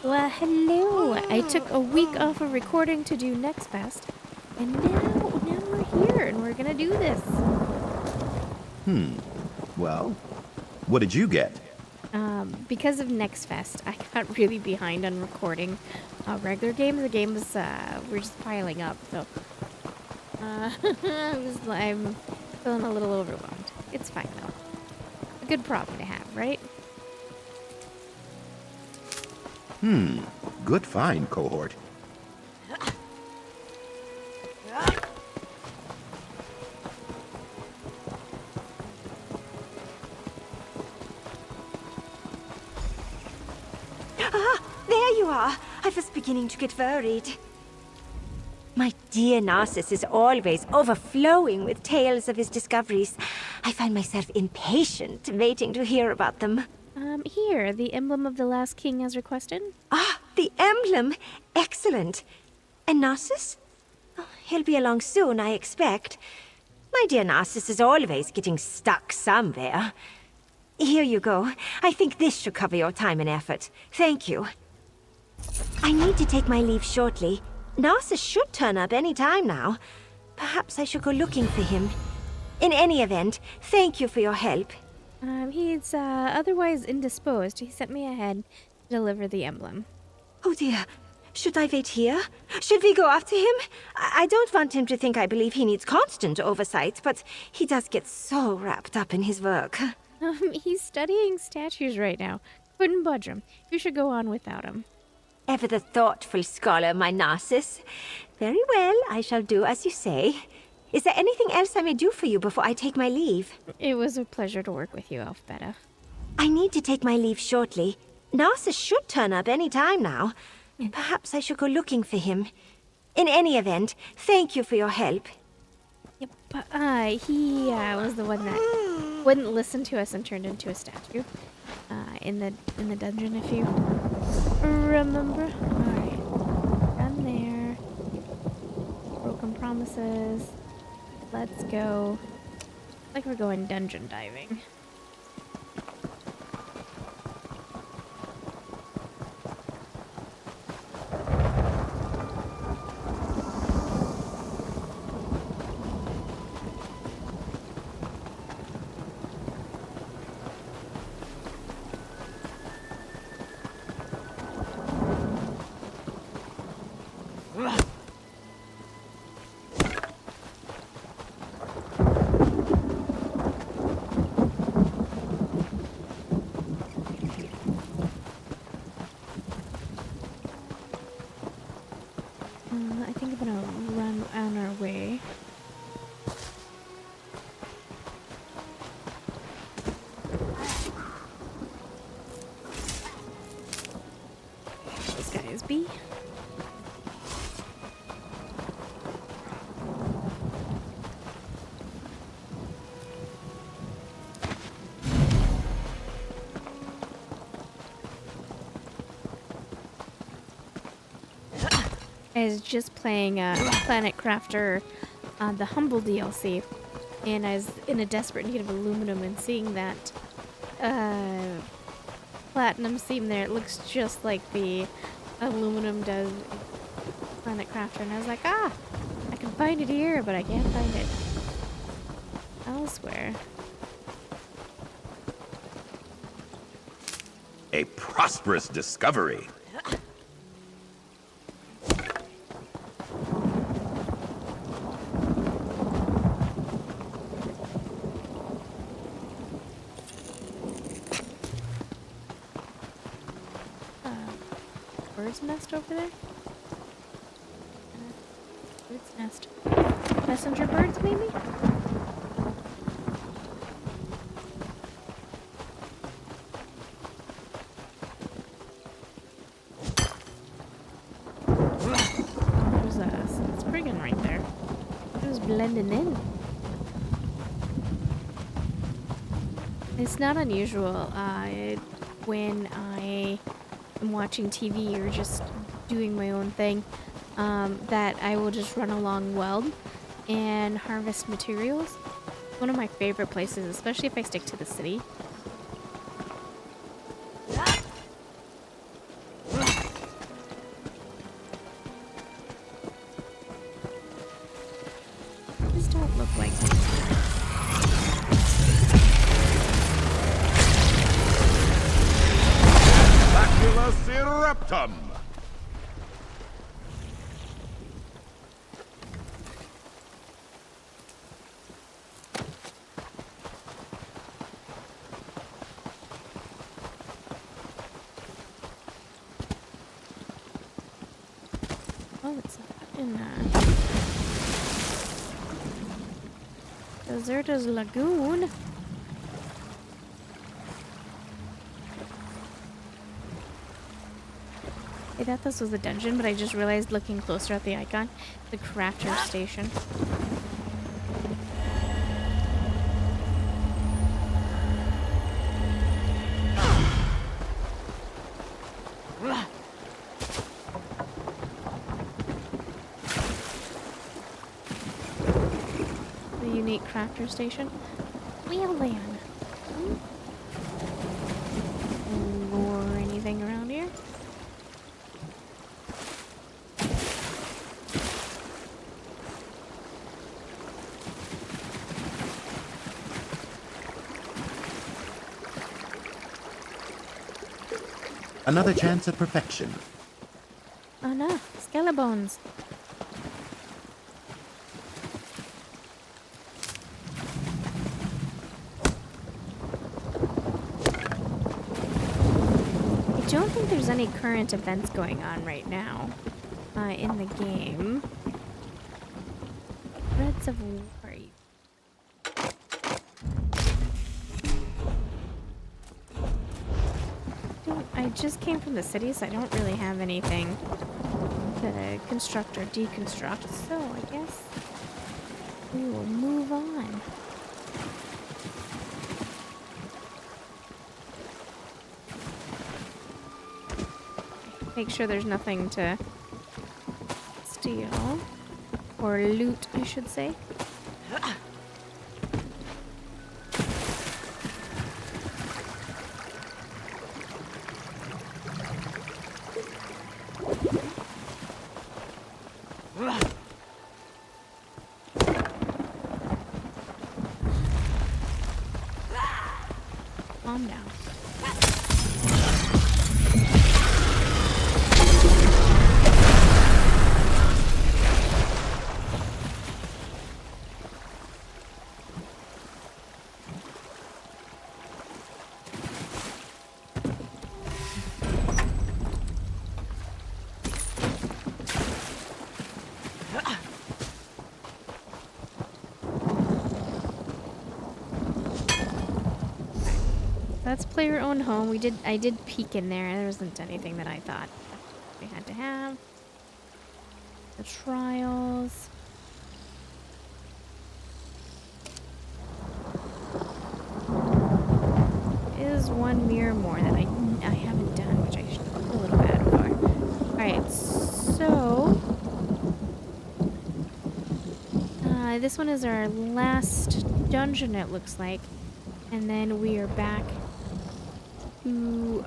Well, hello. I took a week off of recording to do Next Fest, and now we're here and we're gonna do this. Well, what did you get? Because of Next Fest, I got really behind on recording regular games. The games were just piling up, so I'm feeling a little overwhelmed. It's fine though. A good problem to have, right? Good find, cohort. There you are. I was beginning to get worried. My dear Narcissus is always overflowing with tales of his discoveries. I find myself impatient, waiting to hear about them. Here, the emblem of the last king as requested. Ah, the emblem! Excellent. And Narcissus? Oh, he'll be along soon, I expect. My dear Narcissus is always getting stuck somewhere. Here you go. I think this should cover your time and effort. Thank you. I need to take my leave shortly. Narcissus should turn up any time now. Perhaps I should go looking for him. In any event, thank you for your help. He's otherwise indisposed. He sent me ahead to deliver the emblem. Oh dear. Should I wait here? Should we go after him? I don't want him to think I believe he needs constant oversight, but he does get so wrapped up in his work. He's studying statues right now. Couldn't budge him. You should go on without him. Ever the thoughtful scholar, my Narcissus. Very well, I shall do as you say. Is there anything else I may do for you before I take my leave? It was a pleasure to work with you, Elfbeta. I need to take my leave shortly. Narcissus should turn up any time now. Perhaps I should go looking for him. In any event, thank you for your help. Yep, but he was the one that wouldn't listen to us and turned into a statue in the dungeon, if you remember. Alright, done there. Broken promises. Let's go. Like we're going dungeon diving. I think I'm gonna run on our way. This guy is B. I was just playing Planet Crafter, the Humble DLC, and I was in a desperate need of aluminum, and seeing that platinum seam there, it looks just like the aluminum does in Planet Crafter, and I was like, I can find it here, but I can't find it elsewhere. A prosperous discovery. Bird's nest over there? Bird's nest. Messenger birds, maybe? There's a Spriggan right there. It was blending in. It's not unusual when I am watching TV or just doing my own thing, that I will just run along Weld and harvest materials. One of my favorite places, especially if I stick to the city. don't look like me. Baculus eruptum! Oh, it's up in Deserter's Lagoon. I thought this was a dungeon, but I just realized looking closer at the icon, the crafter station. The unique crafter station. Wheelland. Or anything around here? Another chance at perfection. Oh no, skelebones. I don't think there's any current events going on right now in the game. Threads of War. I just came from the city, so I don't really have anything to construct or deconstruct, so I guess we will move on. Make sure there's nothing to steal. Or loot, I should say. Calm down. Let's play your own home. I did peek in there, and there wasn't anything that I thought we had to have. The trials. Is one mirror more that I haven't done, which I should feel a little bad for. Alright, so this one is our last dungeon, it looks like. And then we are back to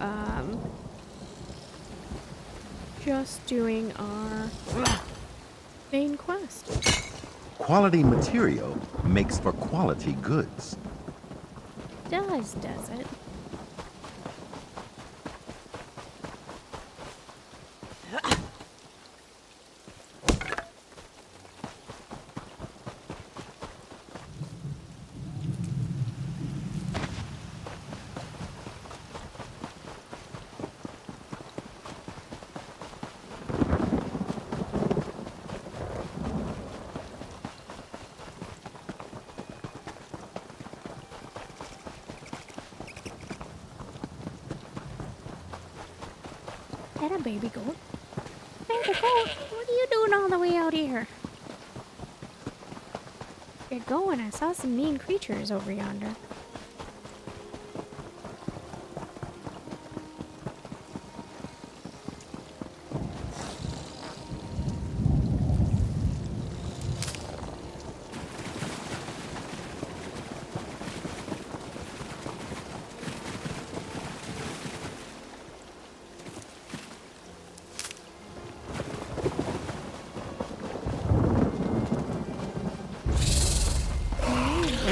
just doing our main quest. Quality material makes for quality goods. Does it? That a baby goat? Baby goat, what are you doing all the way out here? You're going. I saw some mean creatures over yonder.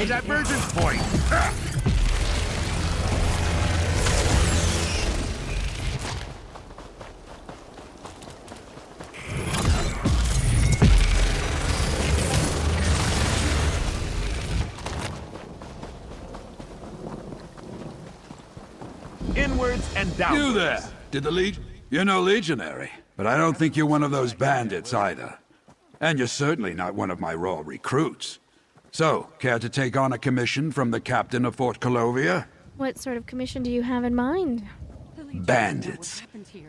divergence point! Inwards and downwards. You there! Did the Legion... You're no legionary, but I don't think you're one of those bandits either. And you're certainly not one of my raw recruits. So, care to take on a commission from the captain of Fort Colovia? What sort of commission do you have in mind? Bandits.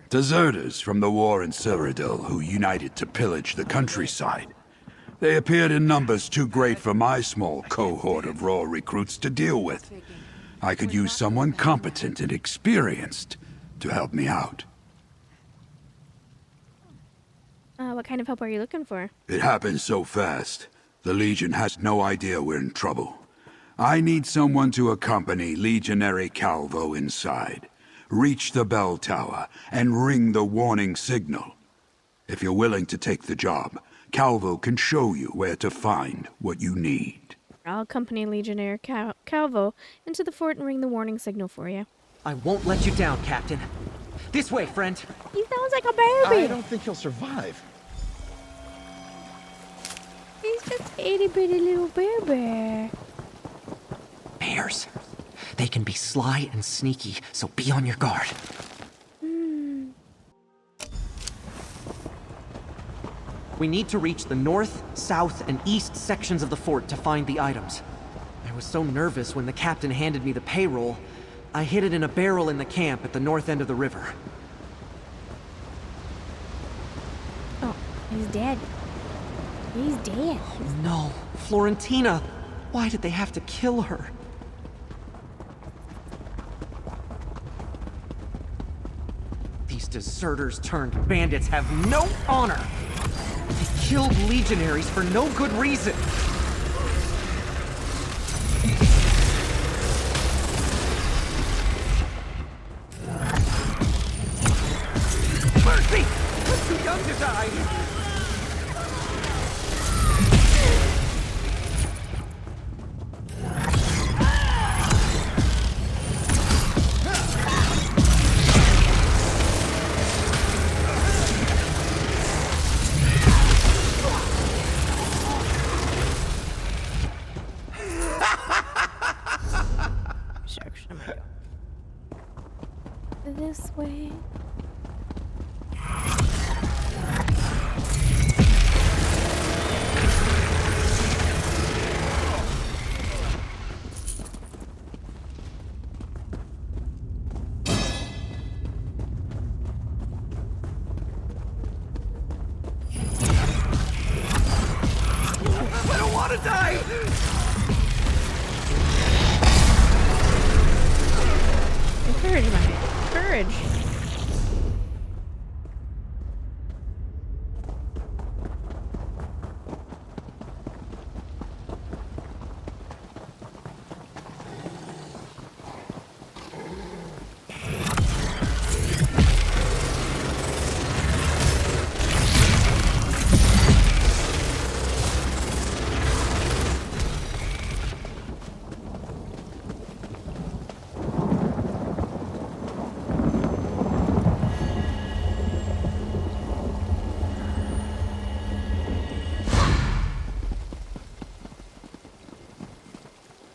Deserters from the war in Cyrodiil who united to pillage the countryside. They appeared in numbers too great for my small cohort of raw recruits to deal with. I could use someone competent and experienced to help me out. What kind of help are you looking for? It happened so fast. The Legion has no idea we're in trouble. I need someone to accompany Legionary Calvo inside, reach the bell tower, and ring the warning signal. If you're willing to take the job, Calvo can show you where to find what you need. I'll accompany Legionnaire Calvo into the fort and ring the warning signal for you. I won't let you down, Captain. This way, friend. He sounds like a baby. I don't think he'll survive. He's just a itty bitty little baby. Bears. They can be sly and sneaky, so be on your guard. We need to reach the north, south, and east sections of the fort to find the items. I was so nervous when the captain handed me the payroll, I hid it in a barrel in the camp at the north end of the river. Oh, he's dead. He's dead. No, Florentina! Why did they have to kill her? These deserters turned bandits have no honor! They killed legionaries for no good reason! Mercy! I'm too young to die! This way. I don't want to die! Encourage my courage.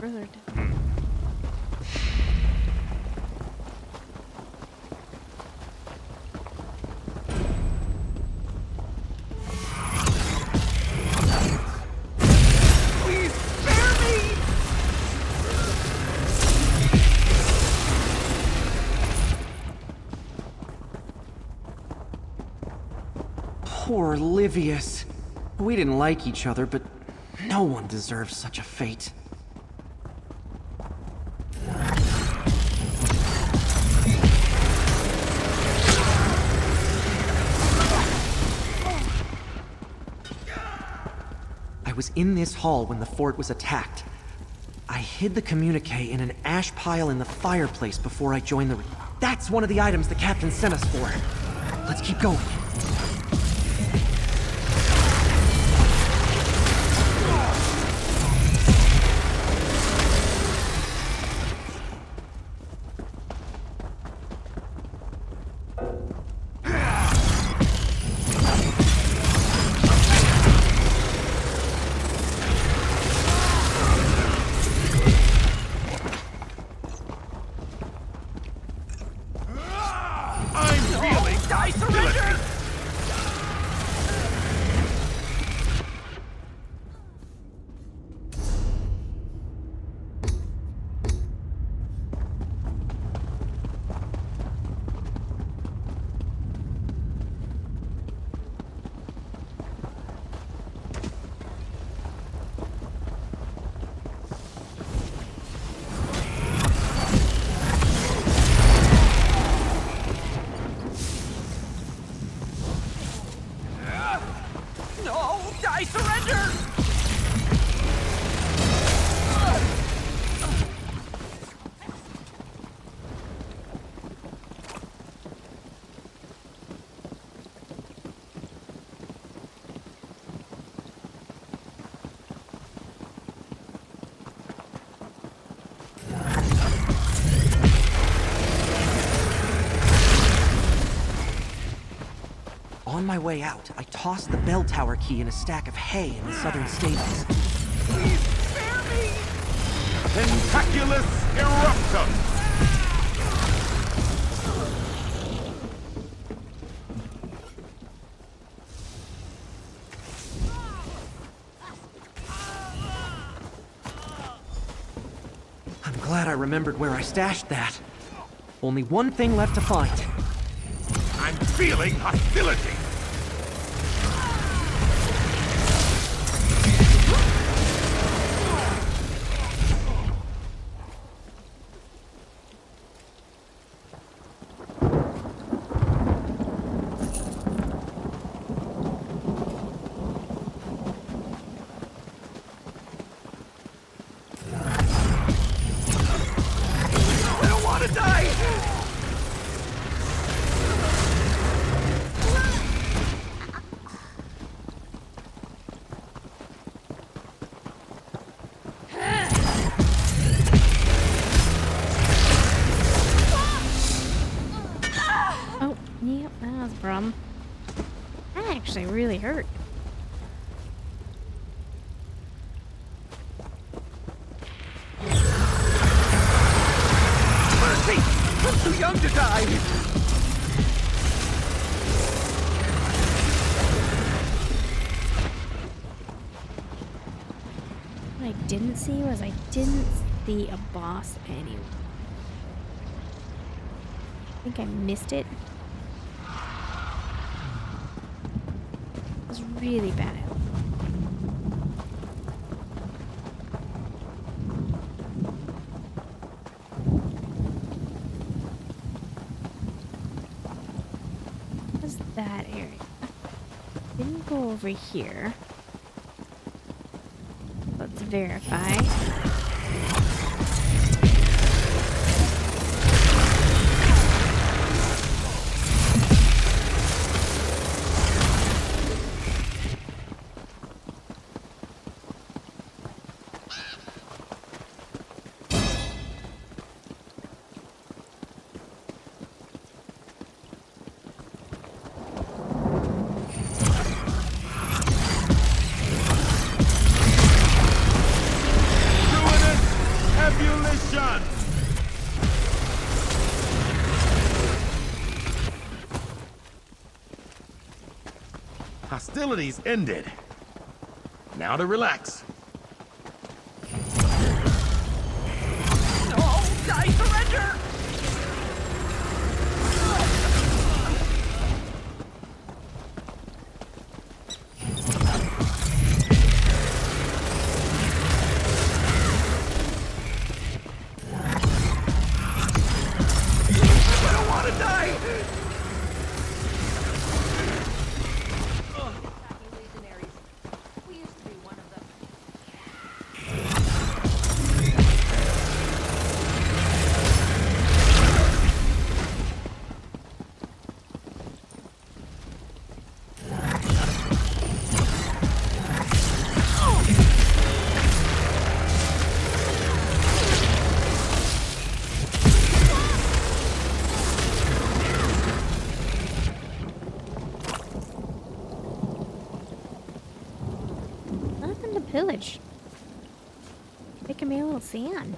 Further down. Please spare me! Poor Livius. We didn't like each other, but no one deserves such a fate. I was in this hall when the fort was attacked. I hid the communique in an ash pile in the fireplace before I joined the... That's one of the items the captain sent us for. Let's keep going. hostility. On my way out, I tossed the bell tower key in a stack of hay in the southern stables. Please spare me! Tentaculus eruptum! I'm glad I remembered where I stashed that. Only one thing left to find. I'm feeling hostility! I don't want to die! Oh, yep, that was a problem. That actually really hurt. Mercy! I'm too young to die! What I didn't see was I didn't see a boss anywhere. I think I missed it. It was really bad. What was that area? Didn't go over here. Let's verify. Hostilities ended. Now to relax. No! I surrender! I don't want to die! Nothing to pillage. Making me a little sand.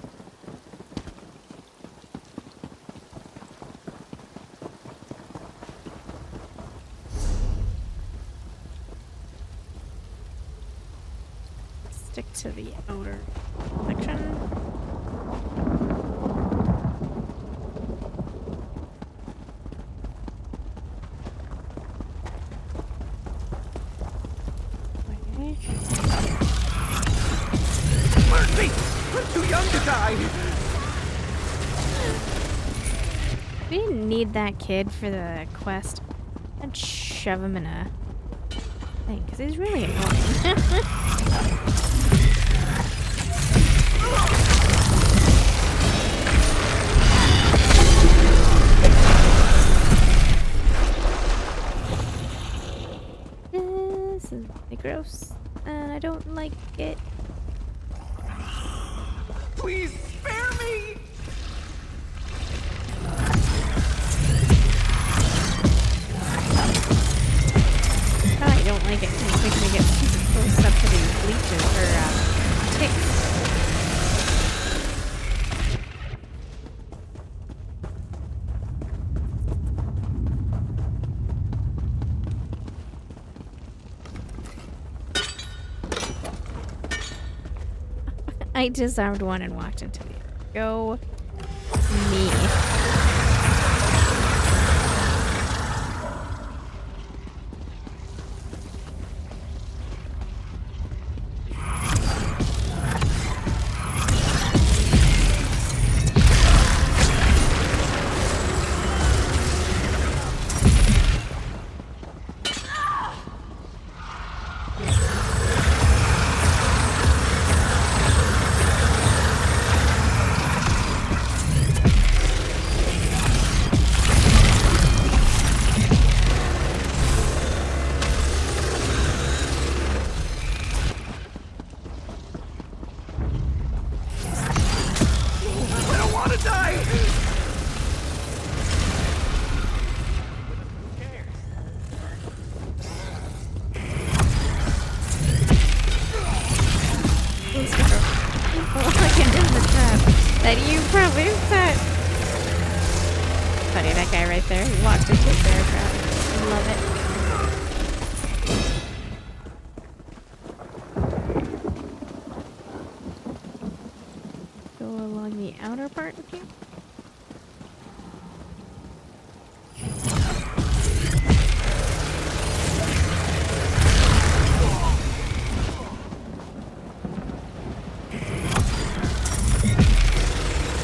stick to the outer section. Okay. Mercy! I'm too young to die! We didn't need that kid for the quest. I'd shove him in a thing, because he's really annoying. This is really gross, and I don't like it. Please spare me! I don't like it because it's making me get super close up to these leeches or ticks. I disarmed one and walked into the other. Go me. Funny, that guy right there, he walked into a Baertram. I love it. Go along the outer part of here.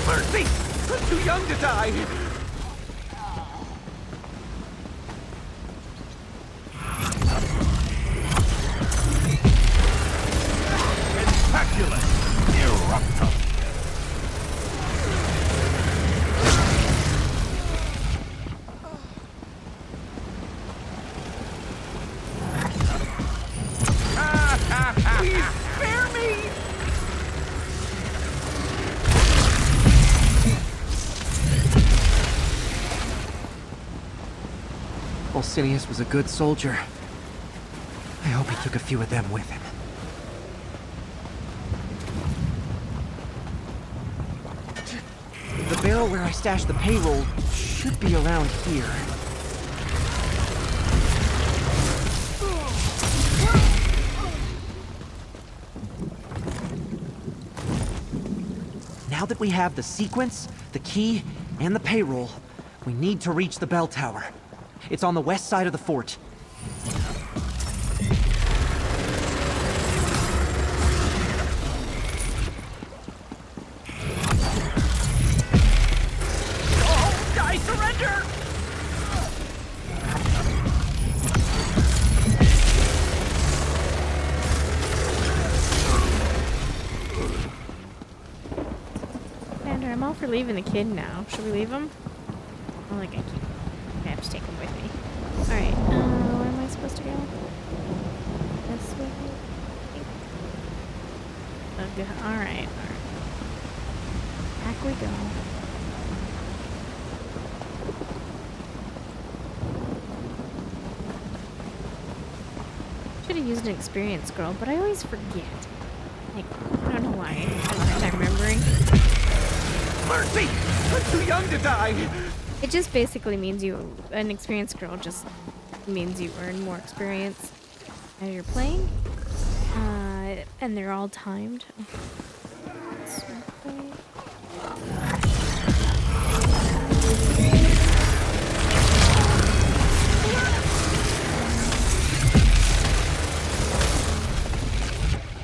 Mercy! I'm too young to die! Sidious was a good soldier. I hope he took a few of them with him. The barrel where I stashed the payroll should be around here. Now that we have the sequence, the key, and the payroll, we need to reach the bell tower. It's on the west side of the fort. Oh, I surrender! Andrew, I'm all for leaving the kid now. Should we leave him? I like I keep. I have to take him with me. Alright, where am I supposed to go? This way? Alright. Back we go. Should have used an experience scroll, but I always forget. Like, I don't know why. I have a hard time remembering. Mercy! I'm too young to die! It just basically means an experience scroll just means you earn more experience as you're playing. And they're all timed. I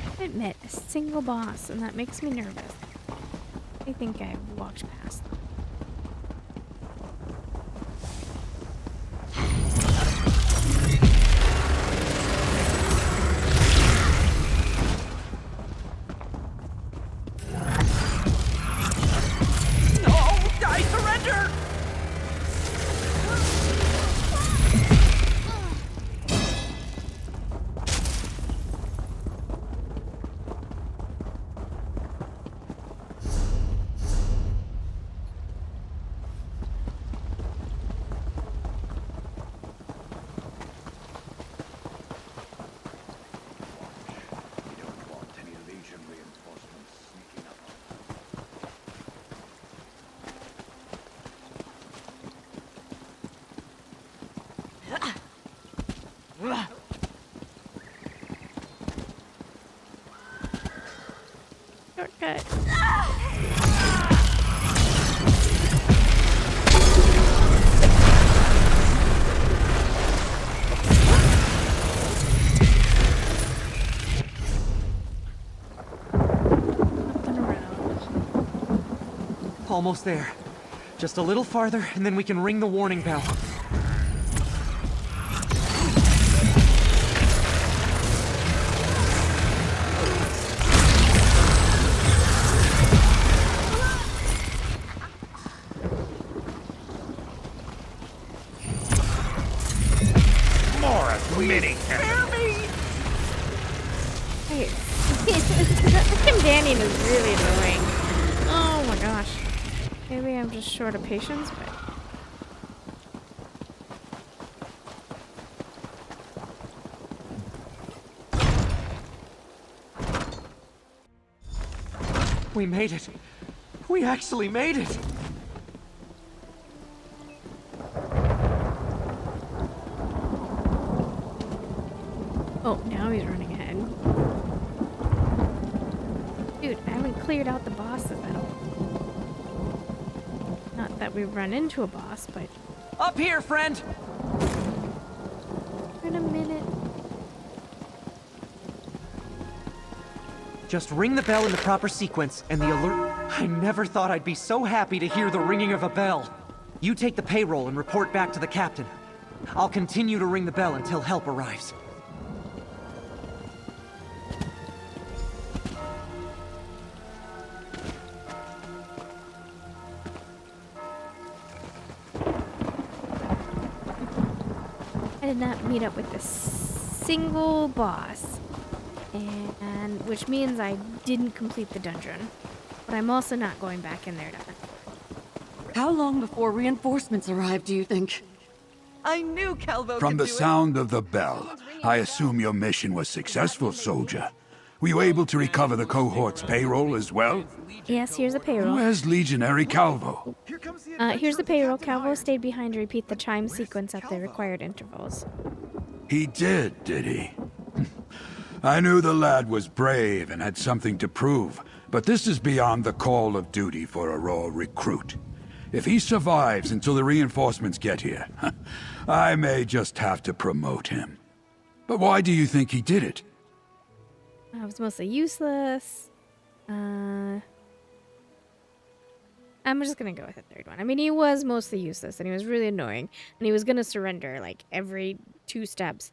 haven't met a single boss, and that makes me nervous. I think I walked past them. Shortcut. Up and around. Almost there. Just a little farther, and then we can ring the warning bell. Hey, that companion is really annoying. Oh my gosh. Maybe I'm just short of patience, but... We made it. We actually made it. Oh, now he's running ahead. Dude, I haven't cleared out the bosses at all. Not that we've run into a boss, but... Up here, friend! In a minute. Just ring the bell in the proper sequence, and the alert... I never thought I'd be so happy to hear the ringing of a bell. You take the payroll and report back to the captain. I'll continue to ring the bell until help arrives. I did not meet up with a single boss, and which means I didn't complete the dungeon. But I'm also not going back in there to hunt. How long before reinforcements arrive, do you think? I knew Calvo From could the do it. sound of the bell, I assume your mission was successful, soldier. Were you able to recover the cohort's payroll as well? Yes, here's the payroll. Where's Legionary Calvo? Here's the payroll. Calvo stayed behind to repeat the chime sequence at the required intervals. He did he? I knew the lad was brave and had something to prove, but this is beyond the call of duty for a raw recruit. If he survives until the reinforcements get here, I may just have to promote him. But why do you think he did it? I was mostly useless. I'm just gonna go with the third one. I mean, he was mostly useless, and he was really annoying, and he was gonna surrender, like, every 2 steps.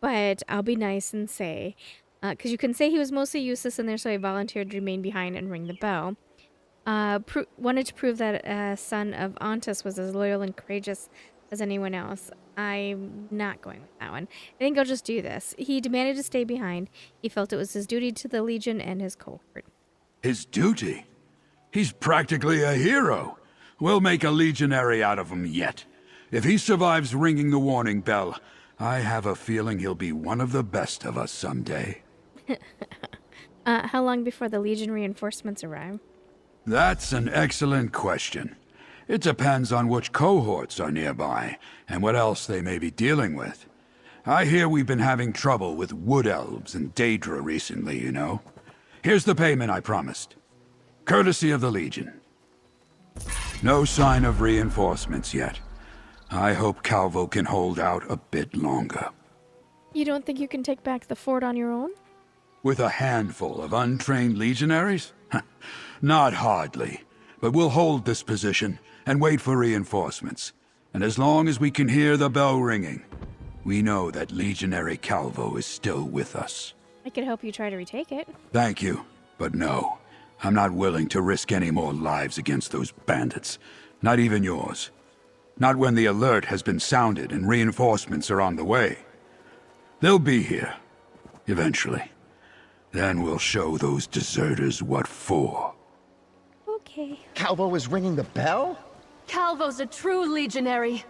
But I'll be nice and say, because you can say he was mostly useless in there, so he volunteered to remain behind and ring the bell. Wanted to prove that son of Antus was as loyal and courageous as anyone else. I'm not going with that one. I think I'll just do this. He demanded to stay behind. He felt it was his duty to the Legion and his cohort. His duty? He's practically a hero. We'll make a legionary out of him yet. If he survives ringing the warning bell, I have a feeling he'll be one of the best of us someday. How long before the Legion reinforcements arrive? That's an excellent question. It depends on which cohorts are nearby, and what else they may be dealing with. I hear we've been having trouble with wood elves and Daedra recently, you know. Here's the payment I promised. Courtesy of the Legion. No sign of reinforcements yet. I hope Calvo can hold out a bit longer. You don't think you can take back the fort on your own? With a handful of untrained legionaries? Not hardly. But we'll hold this position and wait for reinforcements. And as long as we can hear the bell ringing, we know that Legionary Calvo is still with us. I could help you try to retake it. Thank you, but no. I'm not willing to risk any more lives against those bandits. Not even yours. Not when the alert has been sounded and reinforcements are on the way. They'll be here. Eventually. Then we'll show those deserters what for. Okay. Calvo is ringing the bell? Calvo's a true legionary.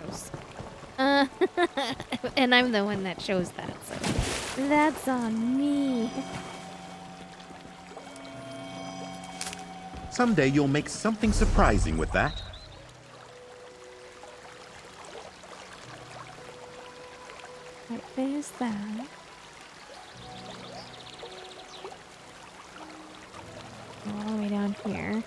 Gross. And I'm the one that shows that, so that's on me. Someday you'll make something surprising with that. Right, there's that. All the way down here.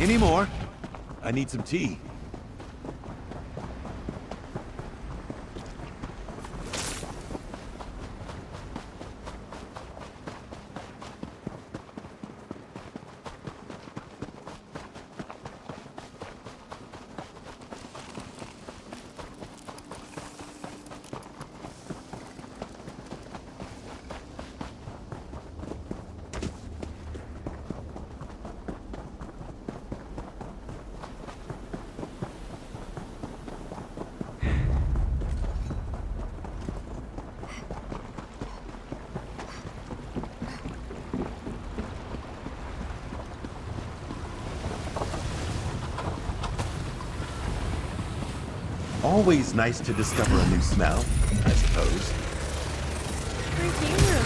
Any more? I need some tea. Always nice to discover a new smell, I suppose. Right here.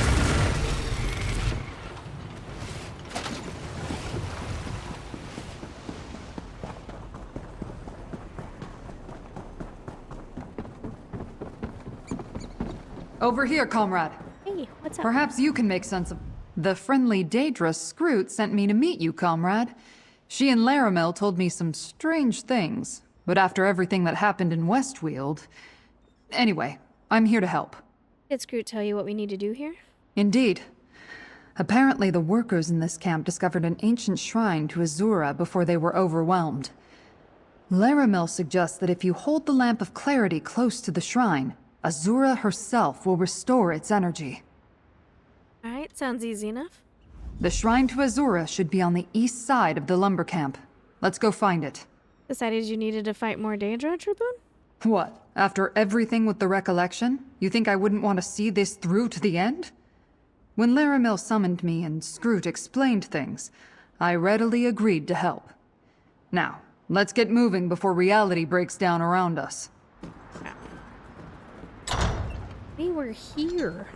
Over here, comrade. Hey, what's up? Perhaps you can make sense of... The friendly Daedra Scroot sent me to meet you, comrade. She and Laramel told me some strange things, but after everything that happened in Westweald... Anyway, I'm here to help. Did Scroot tell you what we need to do here? Indeed. Apparently the workers in this camp discovered an ancient shrine to Azura before they were overwhelmed. Laramel suggests that if you hold the Lamp of Clarity close to the shrine, Azura herself will restore its energy. Alright, sounds easy enough. The shrine to Azura should be on the east side of the lumber camp. Let's go find it. Decided you needed to fight more Daedra, Tribune? What? After everything with the recollection? You think I wouldn't want to see this through to the end? When Laramel summoned me and Scroot explained things, I readily agreed to help. Now, let's get moving before reality breaks down around us. We were here.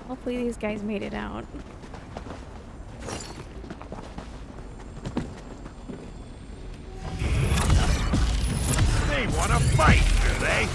Hopefully these guys made it out. They want to fight, do they?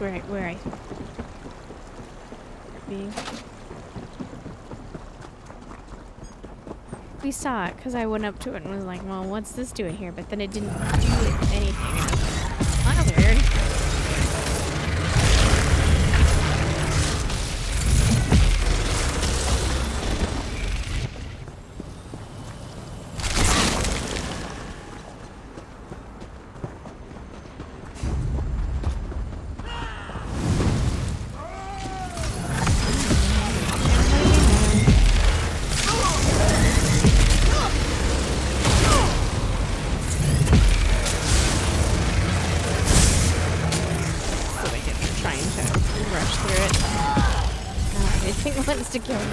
where I being. We saw it because I went up to it and was like, well, what's this doing here? But then it didn't do anything. And I was like, kind of weird. To kill me.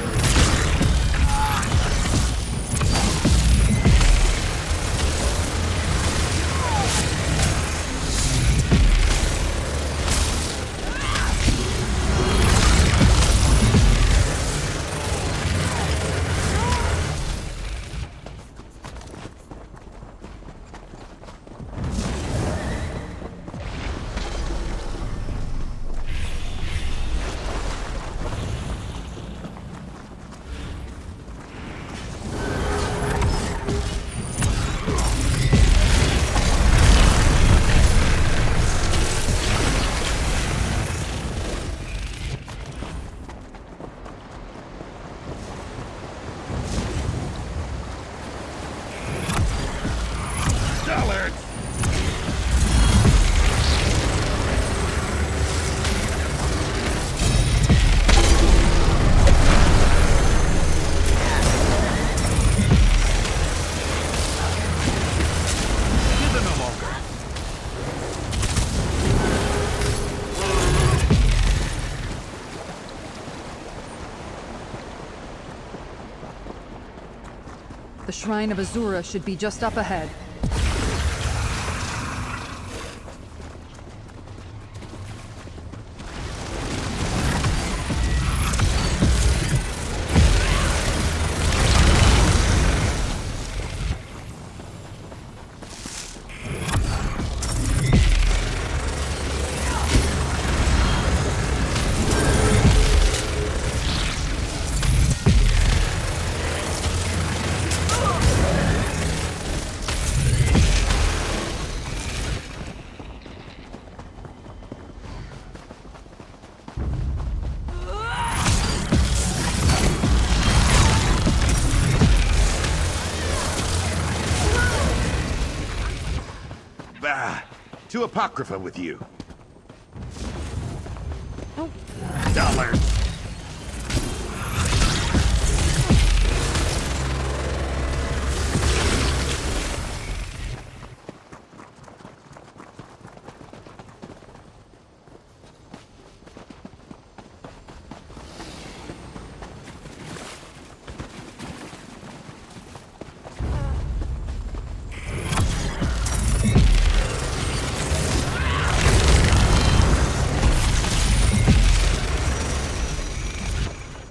The Shrine of Azura should be just up ahead. To Apocrypha with you. Oh. $.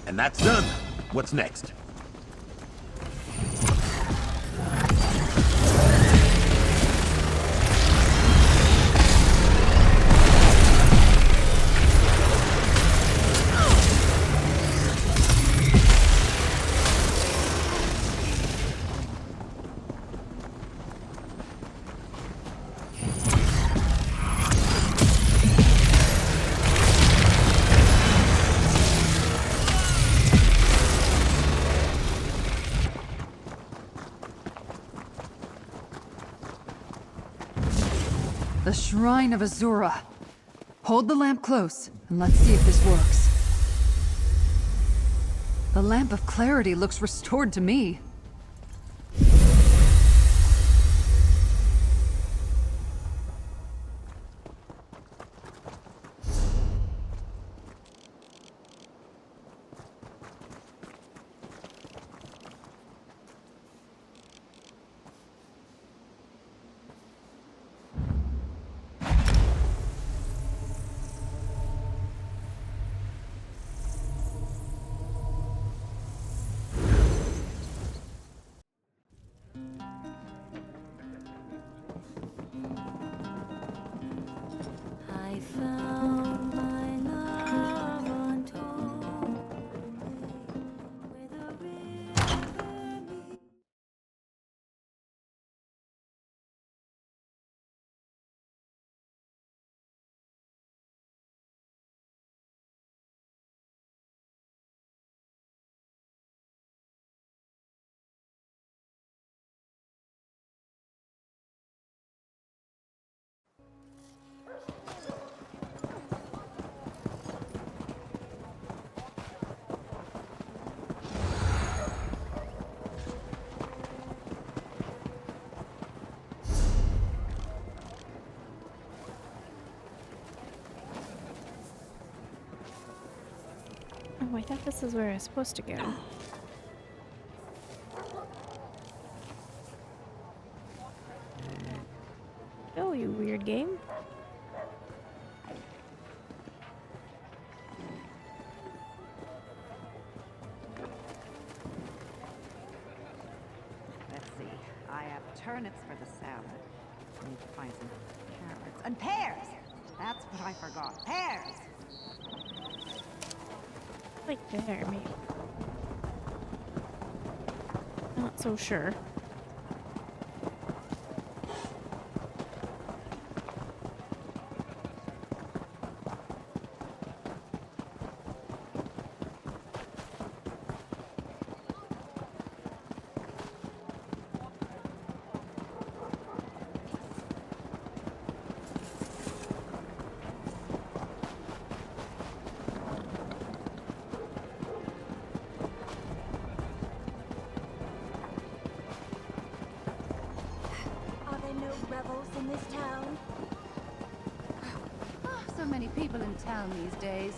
And that's done. What's next? The Shrine of Azura. Hold the lamp close, and let's see if this works. The Lamp of Clarity looks restored to me. Oh, I thought this is where I was supposed to go. Oh, you weird game. Let's see. I have turnips for the salad. I need to find some carrots. And pears! That's what I forgot. Pears! Like there, maybe. Not so sure. In this town? Oh, so many people in town these days.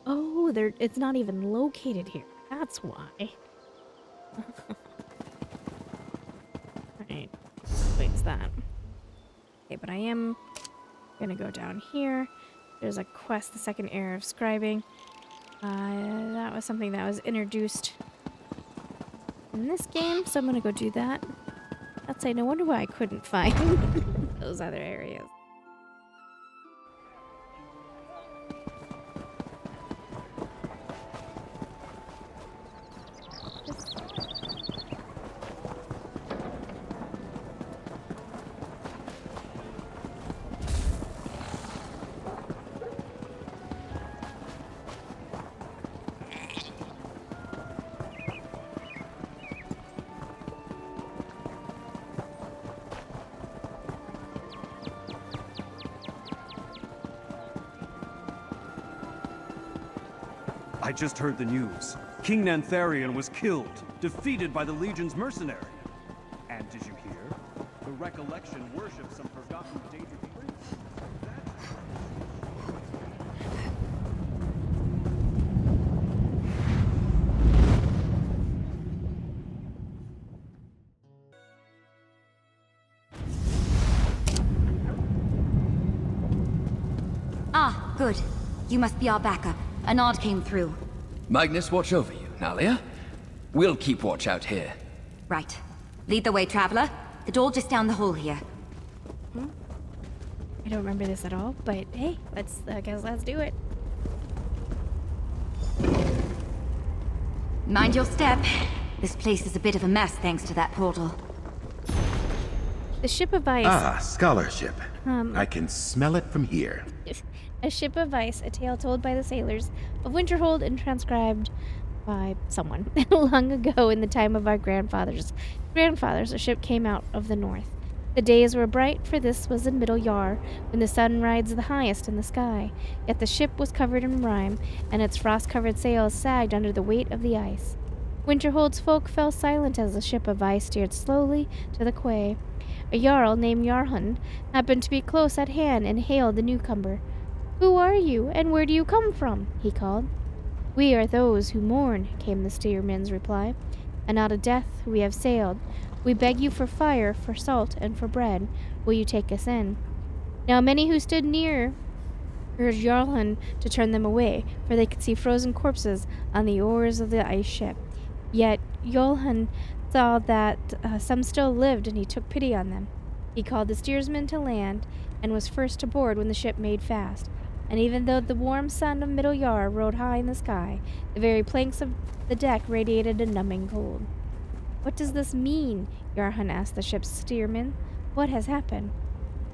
Oh, it's not even located here. That's why. Alright. Explains that. Okay, but I am gonna go down here. There's a quest, the second era of scribing. That was something that was introduced in this game, so I'm gonna go do that. I'd say, no wonder why I couldn't find those other areas. I just heard the news. King Nantharion was killed, defeated by the Legion's mercenary. And did you hear? The Recollection worships some forgotten dangerous prince. Ah, good. You must be our backup. A nod came through. Magnus, watch over you, Mnealia. We'll keep watch out here. Right. Lead the way, traveler. The door just down the hall here. I don't remember this at all, but hey, I guess let's do it. Mind your step. This place is a bit of a mess thanks to that portal. The Ship of Ice. Ah, scholarship. I can smell it from here. A Ship of Ice, a tale told by the sailors of Winterhold and transcribed by someone long ago in the time of our grandfathers. A ship came out of the north. The days were bright, for this was in Middle Yar, when the sun rides the highest in the sky. Yet the ship was covered in rime, and its frost-covered sails sagged under the weight of the ice. Winterhold's folk fell silent as the Ship of Ice steered slowly to the quay. A Jarl named Jarhund happened to be close at hand and hailed the newcomer. "Who are you, and where do you come from?" he called. "We are those who mourn," came the steersman's reply, "and out of death we have sailed. We beg you for fire, for salt, and for bread. Will you take us in?" Now many who stood near urged Jarlhund to turn them away, for they could see frozen corpses on the oars of the ice ship. Yet Jarlhund saw that some still lived, and he took pity on them. He called the steersman to land, and was first to board when the ship made fast. And even though the warm sun of Middle Yar rode high in the sky, the very planks of the deck radiated a numbing cold. "What does this mean?" Jarhund asked the ship's steersman. "What has happened?"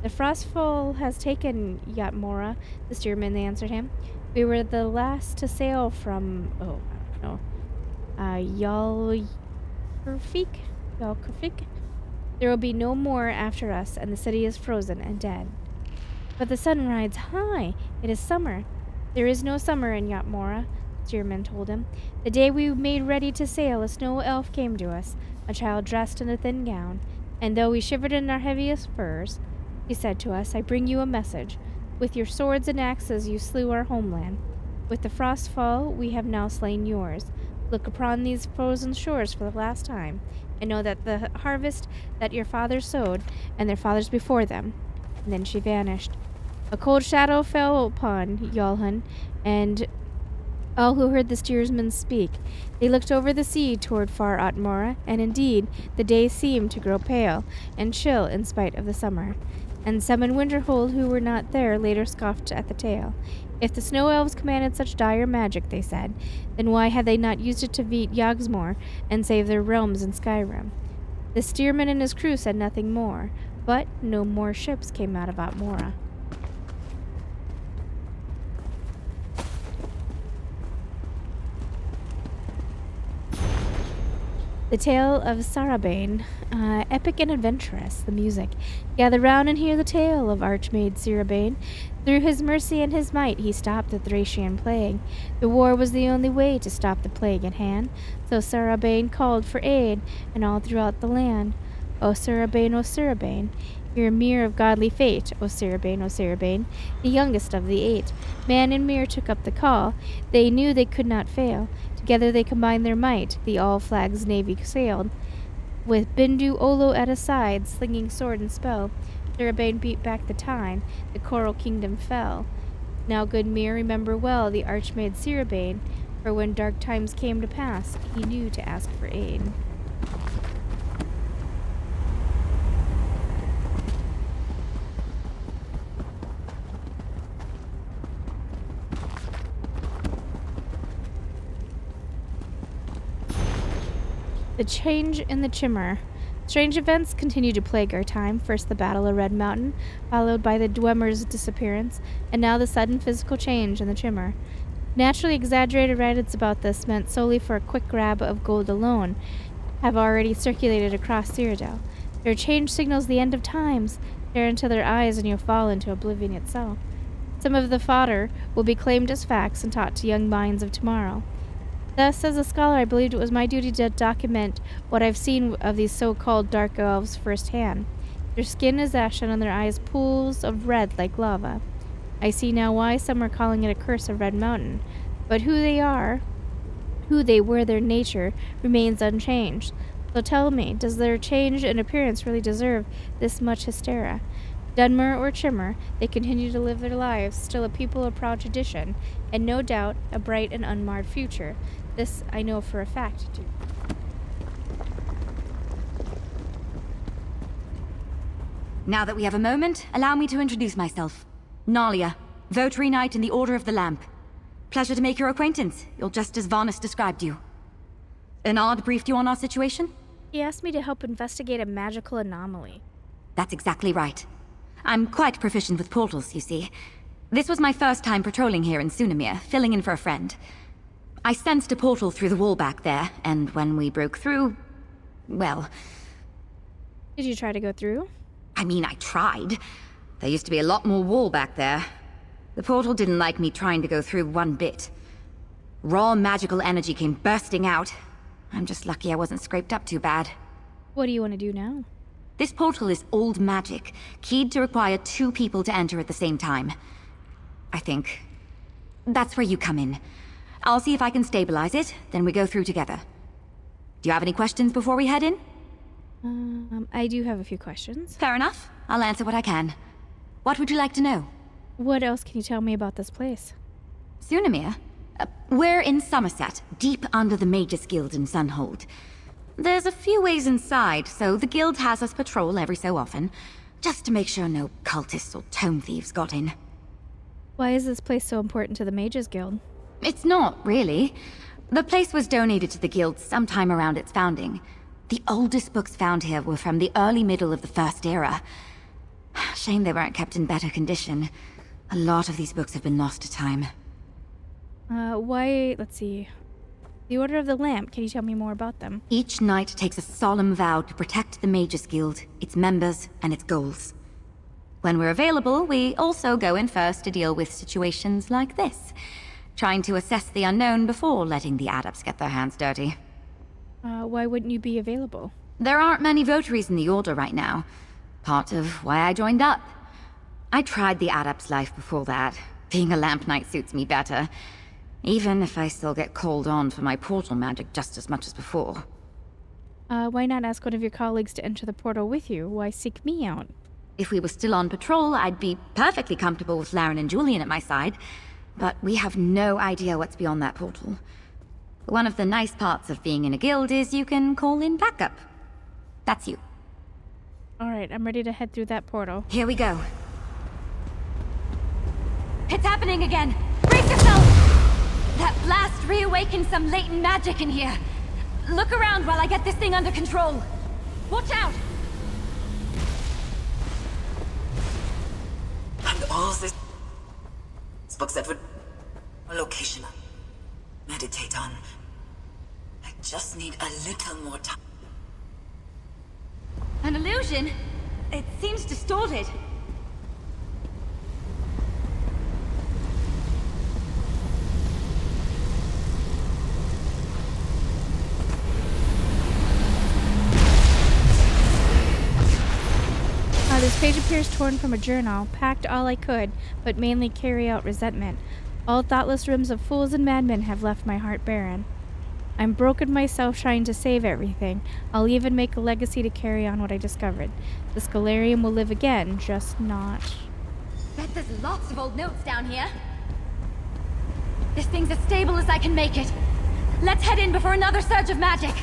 The frostfall has taken Yatmora, the steersman answered him. We were the last to sail from, Yalkerfik? There will be no more after us, and the city is frozen and dead. But the sun rides high. It is summer. There is no summer in Yatmora, the steersman told him. The day we made ready to sail, a snow elf came to us, a child dressed in a thin gown, and though we shivered in our heaviest furs, he said to us, I bring you a message. With your swords and axes you slew our homeland. With the frost fall, we have now slain yours. Look upon these frozen shores for the last time, and know that the harvest that your fathers sowed, and their fathers before them. And then she vanished. A cold shadow fell upon Yalhun, and all who heard the steersman speak. They looked over the sea toward far Atmora, and indeed, the day seemed to grow pale and chill in spite of the summer. And some in Winterhold who were not there later scoffed at the tale. If the snow elves commanded such dire magic, they said, then why had they not used it to beat Yogsmore and save their realms in Skyrim? The steersman and his crew said nothing more, but no more ships came out of Atmora. The tale of Sarabane, epic and adventurous, the music. Gather round and hear the tale of Archmaid Sarabane. Through his mercy and his might he stopped the Thracian plague. The war was the only way to stop the plague at hand, so Sarabane called for aid, and all throughout the land. O Sarabane, you're Mir of godly fate, O Sarabane, the youngest of the 8. Man and Mir took up the call. They knew they could not fail. Together they combined their might. The all-flags navy sailed. With Bindu Olo at his side, slinging sword and spell, Sarabane beat back the tide. The Coral Kingdom fell. Now good Mir, remember well the Archmaid Sarabane, for when dark times came to pass, he knew to ask for aid. The change in the Chimmer. Strange events continue to plague our time. First the Battle of Red Mountain, followed by the Dwemer's disappearance, and now the sudden physical change in the Chimmer. Naturally exaggerated Reddits about this, meant solely for a quick grab of gold alone, have already circulated across Cyrodiil. Their change signals the end of times. Stare into their eyes and you'll fall into oblivion itself. Some of the fodder will be claimed as facts and taught to young minds of tomorrow. Thus, as a scholar, I believed it was my duty to document what I've seen of these so-called dark elves firsthand. Their skin is ashen and their eyes pools of red like lava. I see now why some are calling it a curse of Red Mountain. But who they were, their nature, remains unchanged. So tell me, does their change in appearance really deserve this much hysteria? Dunmer or Chimmer, they continue to live their lives, still a people of proud tradition, and no doubt a bright and unmarred future. This I know for a fact. Now that we have a moment, allow me to introduce myself. Mnealia, Votary Knight in the Order of the Lamp. Pleasure to make your acquaintance. You're just as Varnis described you. Enodoc briefed you on our situation? He asked me to help investigate a magical anomaly. That's exactly right. I'm quite proficient with portals, you see. This was my first time patrolling here in Sunamir, filling in for a friend. I sensed a portal through the wall back there, and when we broke through, well... Did you try to go through? I mean, I tried. There used to be a lot more wall back there. The portal didn't like me trying to go through one bit. Raw magical energy came bursting out. I'm just lucky I wasn't scraped up too bad. What do you want to do now? This portal is old magic, keyed to require 2 people to enter at the same time. I think. That's where you come in. I'll see if I can stabilize it, then we go through together. Do you have any questions before we head in? I do have a few questions. Fair enough. I'll answer what I can. What would you like to know? What else can you tell me about this place? Sunamir? We're in Somerset, deep under the Mages Guild in Sunhold. There's a few ways inside, so the guild has us patrol every so often, just to make sure no cultists or tome thieves got in. Why is this place so important to the Mages Guild? It's not, really. The place was donated to the guild sometime around its founding. The oldest books found here were from the early middle of the First Era. Shame they weren't kept in better condition. A lot of these books have been lost to time. Let's see. The Order of the Lamp, can you tell me more about them? Each knight takes a solemn vow to protect the Mages Guild, its members, and its goals. When we're available, we also go in first to deal with situations like this, trying to assess the unknown before letting the adepts get their hands dirty. Why wouldn't you be available? There aren't many votaries in the Order right now. Part of why I joined up. I tried the adept's life before that. Being a lamp knight suits me better. Even if I still get called on for my portal magic just as much as before. Why not ask one of your colleagues to enter the portal with you? Why seek me out? If we were still on patrol, I'd be perfectly comfortable with Laren and Julian at my side. But we have no idea what's beyond that portal. One of the nice parts of being in a guild is you can call in backup. That's you. Alright, I'm ready to head through that portal. Here we go. It's happening again! Brace yourself! That blast reawakened some latent magic in here. Look around while I get this thing under control. Watch out! And all this books that would a location meditate on. I just need a little more time. An illusion? It seems distorted. This page appears torn from a journal, packed all I could, but mainly carry out resentment. All thoughtless rims of fools and madmen have left my heart barren. I'm broken myself trying to save everything. I'll even make a legacy to carry on what I discovered. The Scholarium will live again, just not... Bet there's lots of old notes down here. This thing's as stable as I can make it. Let's head in before another surge of magic.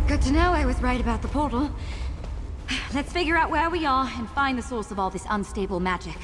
Good to know I was right about the portal. Let's figure out where we are and find the source of all this unstable magic.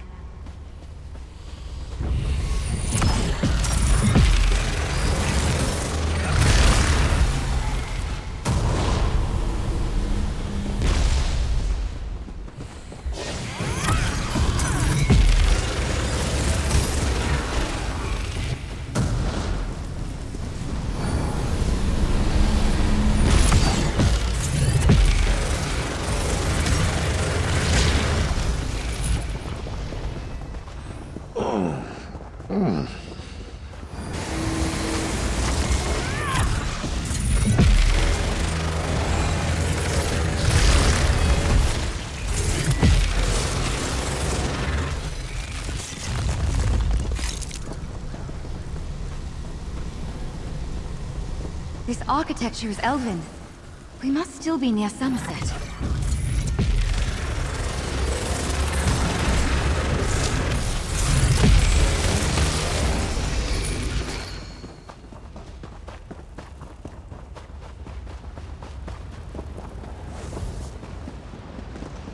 This architecture is elven. We must still be near Somerset.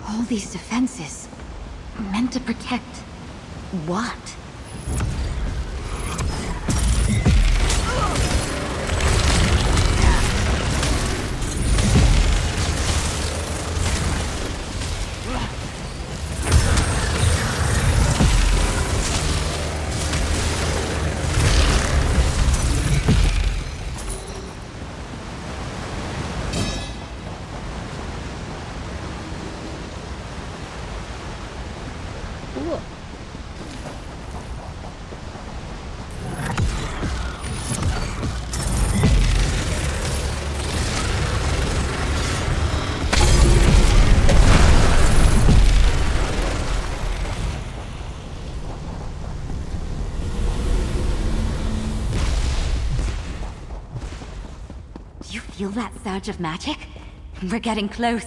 All these defenses, meant to protect what? Feel that surge of magic? We're getting close.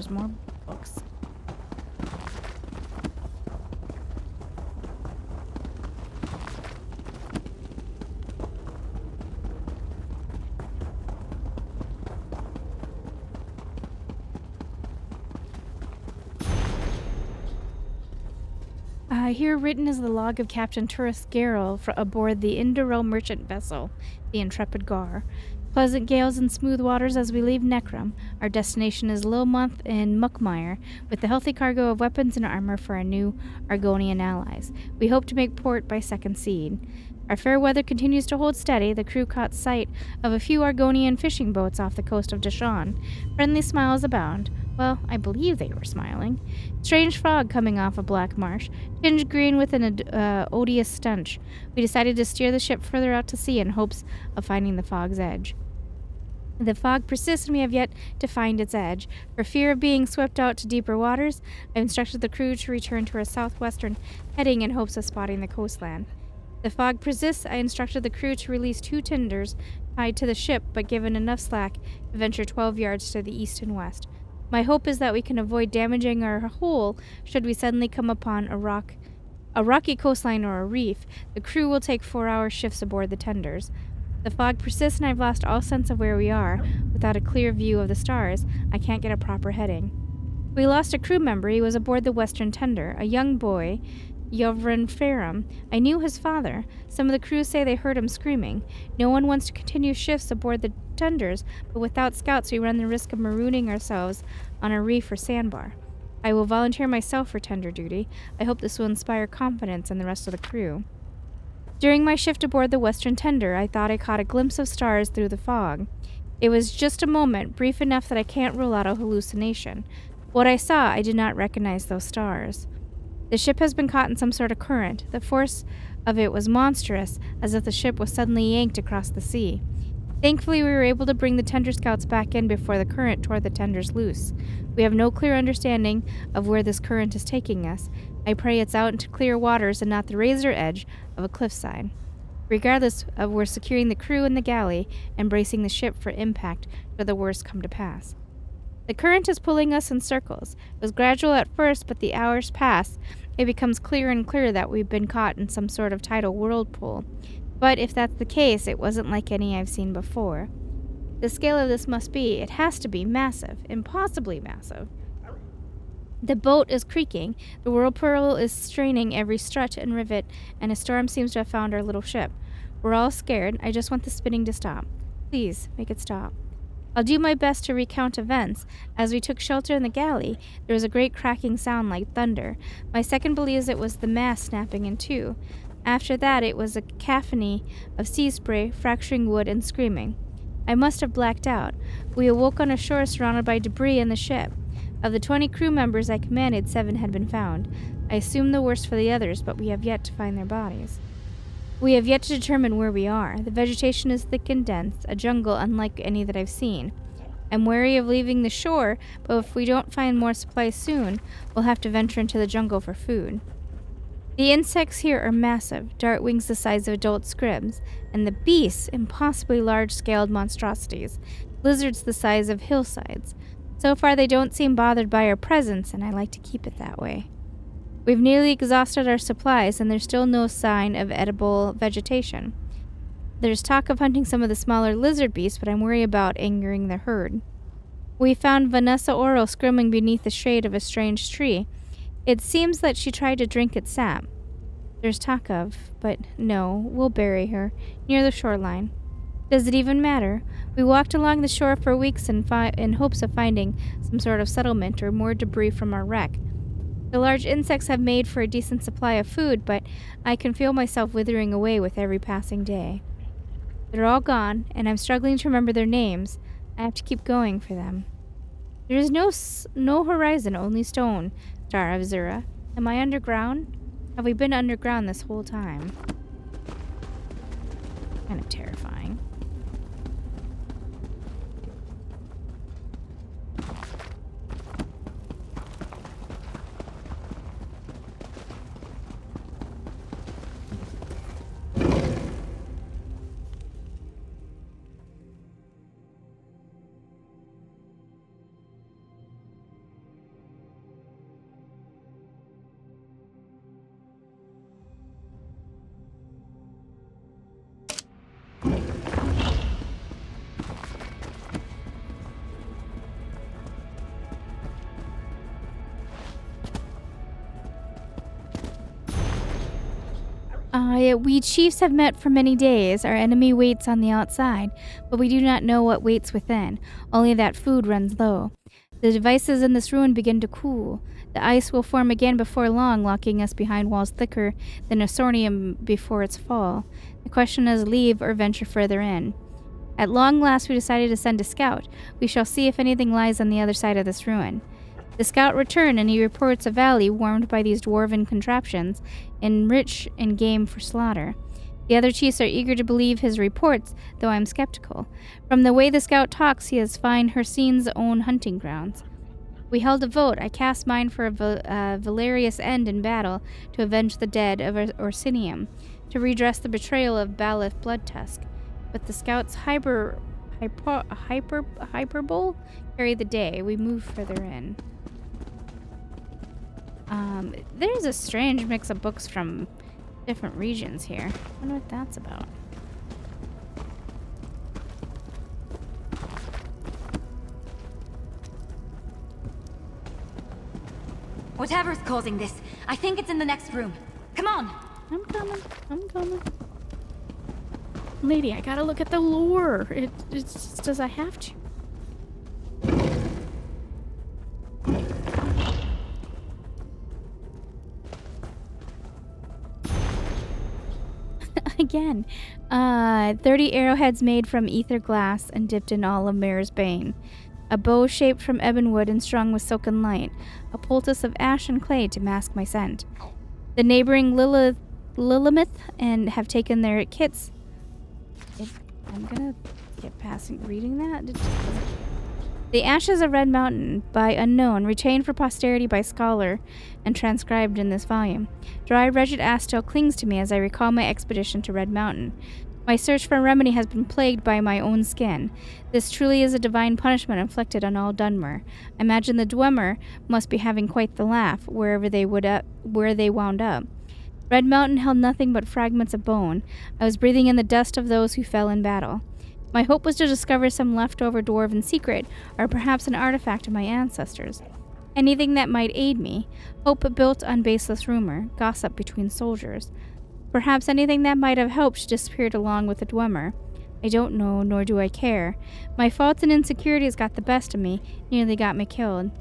there's more books. Here written is the log of Captain Turris Garrel aboard the Indorel merchant vessel, the Intrepid Gar. Pleasant gales and smooth waters as we leave Necrom. Our destination is Lilmonth in Muckmire, with a healthy cargo of weapons and armor for our new Argonian allies. We hope to make port by second seed. Our fair weather continues to hold steady. The crew caught sight of a few Argonian fishing boats off the coast of Deshawn. Friendly smiles abound. Well, I believe they were smiling. Strange fog coming off a black marsh, tinged green with an odious stench. We decided to steer the ship further out to sea in hopes of finding the fog's edge. The fog persists and we have yet to find its edge. For fear of being swept out to deeper waters, I instructed the crew to return to our southwestern heading in hopes of spotting the coastland. The fog persists. I instructed the crew to release 2 tenders tied to the ship, but given enough slack to venture 12 yards to the east and west. My hope is that we can avoid damaging our hull should we suddenly come upon a rocky coastline or a reef. The crew will take 4-hour shifts aboard the tenders. The fog persists and I've lost all sense of where we are. Without a clear view of the stars, I can't get a proper heading. We lost a crew member. He was aboard the western tender, a young boy, Yovran Farum. I knew his father. Some of the crew say they heard him screaming. No one wants to continue shifts aboard the tenders, but without scouts we run the risk of marooning ourselves on a reef or sandbar. I will volunteer myself for tender duty. I hope this will inspire confidence in the rest of the crew. During my shift aboard the western tender, I thought I caught a glimpse of stars through the fog. It was just a moment, brief enough that I can't rule out a hallucination. What I saw, I did not recognize those stars. The ship has been caught in some sort of current. The force of it was monstrous, as if the ship was suddenly yanked across the sea. Thankfully, we were able to bring the tender scouts back in before the current tore the tenders loose. We have no clear understanding of where this current is taking us. I pray it's out into clear waters and not the razor edge of a cliffside. Regardless of, we're securing the crew in the galley and bracing the ship for impact should the worst come to pass. The current is pulling us in circles. It was gradual at first, but the hours pass. It becomes clearer and clearer that we've been caught in some sort of tidal whirlpool. But if that's the case, it wasn't like any I've seen before. The scale of this must be, it has to be, massive, impossibly massive. The boat is creaking, the whirlpool is straining every strut and rivet, and a storm seems to have found our little ship. We're all scared. I just want the spinning to stop. Please, make it stop. I'll do my best to recount events. As we took shelter in the galley, there was a great cracking sound like thunder. My second believes it was the mast snapping in two. After that, it was a cacophony of sea spray, fracturing wood, and screaming. I must have blacked out. We awoke on a shore surrounded by debris in the ship. Of the 20 crew members I commanded, 7 had been found. I assume the worst for the others, but we have yet to find their bodies. We have yet to determine where we are. The vegetation is thick and dense, a jungle unlike any that I've seen. I'm wary of leaving the shore, but if we don't find more supplies soon, we'll have to venture into the jungle for food. The insects here are massive, dart wings the size of adult scribs, and the beasts, impossibly large-scaled monstrosities, lizards the size of hillsides. So far they don't seem bothered by our presence, and I like to keep it that way. We've nearly exhausted our supplies, and there's still no sign of edible vegetation. There's talk of hunting some of the smaller lizard beasts, but I'm worried about angering the herd. We found Vanessa Oro squirming beneath the shade of a strange tree. It seems that she tried to drink its sap. There's talk of, but no, we'll bury her, near the shoreline. Does it even matter? We walked along the shore for weeks in hopes of finding some sort of settlement or more debris from our wreck. The large insects have made for a decent supply of food, but I can feel myself withering away with every passing day. They're all gone, and I'm struggling to remember their names. I have to keep going for them. There is no horizon, only stone, Star of Zura. Am I underground? Have we been underground this whole time? Kind of terrifying. We chiefs have met for many days. Our enemy waits on the outside, but we do not know what waits within, only that food runs low. The devices in this ruin begin to cool. The ice will form again before long, locking us behind walls thicker than a sornium before its fall. The question is leave or venture further in. At long last we decided to send a scout. We shall see if anything lies on the other side of this ruin. The scout returned, and he reports a valley warmed by these dwarven contraptions and rich in game for slaughter. The other chiefs are eager to believe his reports, though I am skeptical. From the way the scout talks, he has found Hercine's own hunting grounds. We held a vote. I cast mine for a valerious end in battle to avenge the dead of Orsinium, to redress the betrayal of Balith Bloodtusk. But the scout's hyperbole carried the day. We moved further in. There's a strange mix of books from different regions here. I wonder what that's about. Whatever's causing this, I think it's in the next room. Come on! I'm coming. Lady, I gotta look at the lore. It just does I have to. Again, 30 arrowheads made from ether glass and dipped in all of Mare's Bane. A bow shaped from ebon wood and strung with silken light. A poultice of ash and clay to mask my scent. The neighboring Lillimith and have taken their kits. I'm gonna get past reading that. The Ashes of Red Mountain, by Unknown, retained for posterity by Scholar, and transcribed in this volume. Dry, wretched ash still clings to me as I recall my expedition to Red Mountain. My search for a remedy has been plagued by my own skin. This truly is a divine punishment inflicted on all Dunmer. I imagine the Dwemer must be having quite the laugh, where they wound up. Red Mountain held nothing but fragments of bone. I was breathing in the dust of those who fell in battle. My hope was to discover some leftover dwarven secret, or perhaps an artifact of my ancestors. Anything that might aid me. Hope built on baseless rumor, gossip between soldiers. Perhaps anything that might have helped disappeared along with the Dwemer. I don't know, nor do I care. My faults and insecurities got the best of me, nearly got me killed.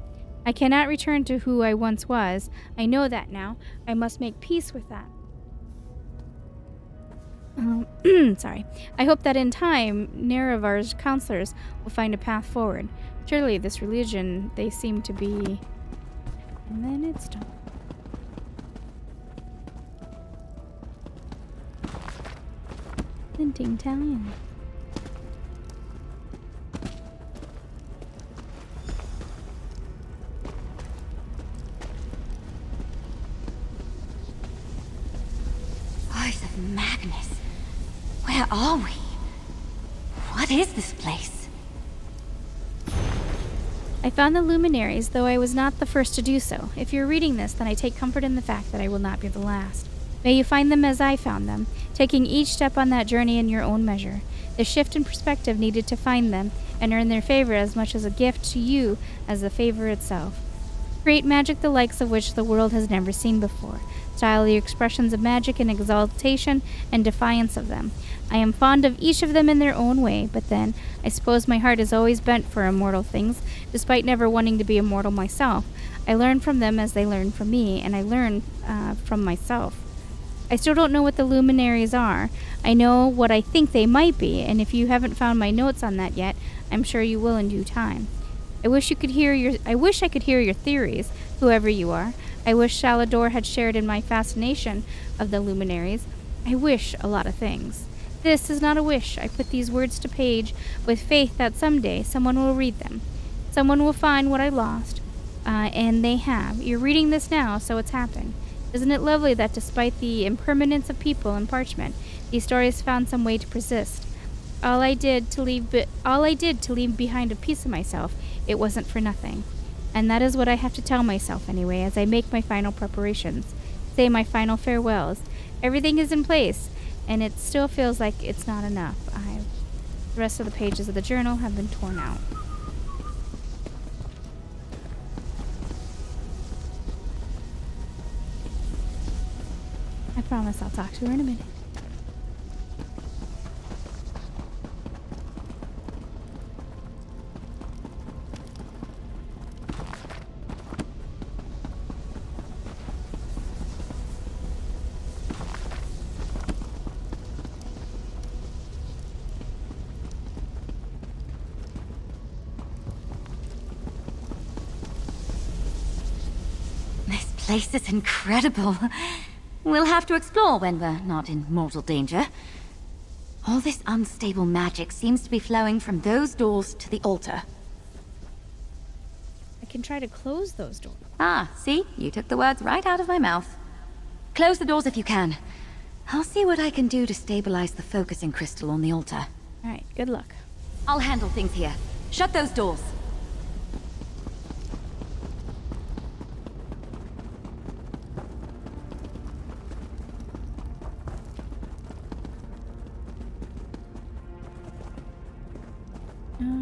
I cannot return to who I once was. I know that now. I must make peace with that. Sorry. I hope that in time, Nerevar's counselors will find a path forward. Surely this religion, they seem to be... And then it stopped. Hinting Italian. Voice of Magnus. Where are we? What is this place? I found the luminaries, though I was not the first to do so. If you're reading this, then I take comfort in the fact that I will not be the last. May you find them as I found them, taking each step on that journey in your own measure. The shift in perspective needed to find them and earn their favor as much as a gift to you as the favor itself. Create magic the likes of which the world has never seen before. Style your expressions of magic in exaltation and defiance of them. I am fond of each of them in their own way, but then, I suppose my heart is always bent for immortal things, despite never wanting to be immortal myself. I learn from them as they learn from me, and I learn from myself. I still don't know what the luminaries are. I know what I think they might be, and if you haven't found my notes on that yet, I'm sure you will in due time. I wish I could hear your theories, whoever you are. I wish Shalador had shared in my fascination of the luminaries. I wish a lot of things. This is not a wish. I put these words to page with faith that someday someone will read them. Someone will find what I lost, and they have. You're reading this now, so it's happened. Isn't it lovely that despite the impermanence of people and parchment, these stories found some way to persist? All I did to leave behind a piece of myself, it wasn't for nothing. And that is what I have to tell myself anyway, as I make my final preparations, say my final farewells. Everything is in place, and it still feels like it's not enough. The rest of the pages of the journal have been torn out. promise I'll talk to her in a minute. This place is incredible. We'll have to explore when we're not in mortal danger. All this unstable magic seems to be flowing from those doors to the altar. I can try to close those doors. Ah, see? You took the words right out of my mouth. Close the doors if you can. I'll see what I can do to stabilize the focusing crystal on the altar. Alright, good luck. I'll handle things here. Shut those doors.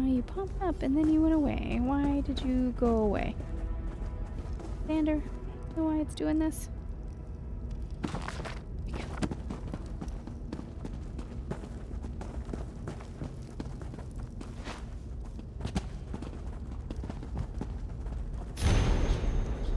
You popped up and then you went away. Why did you go away? Xander, know why it's doing this?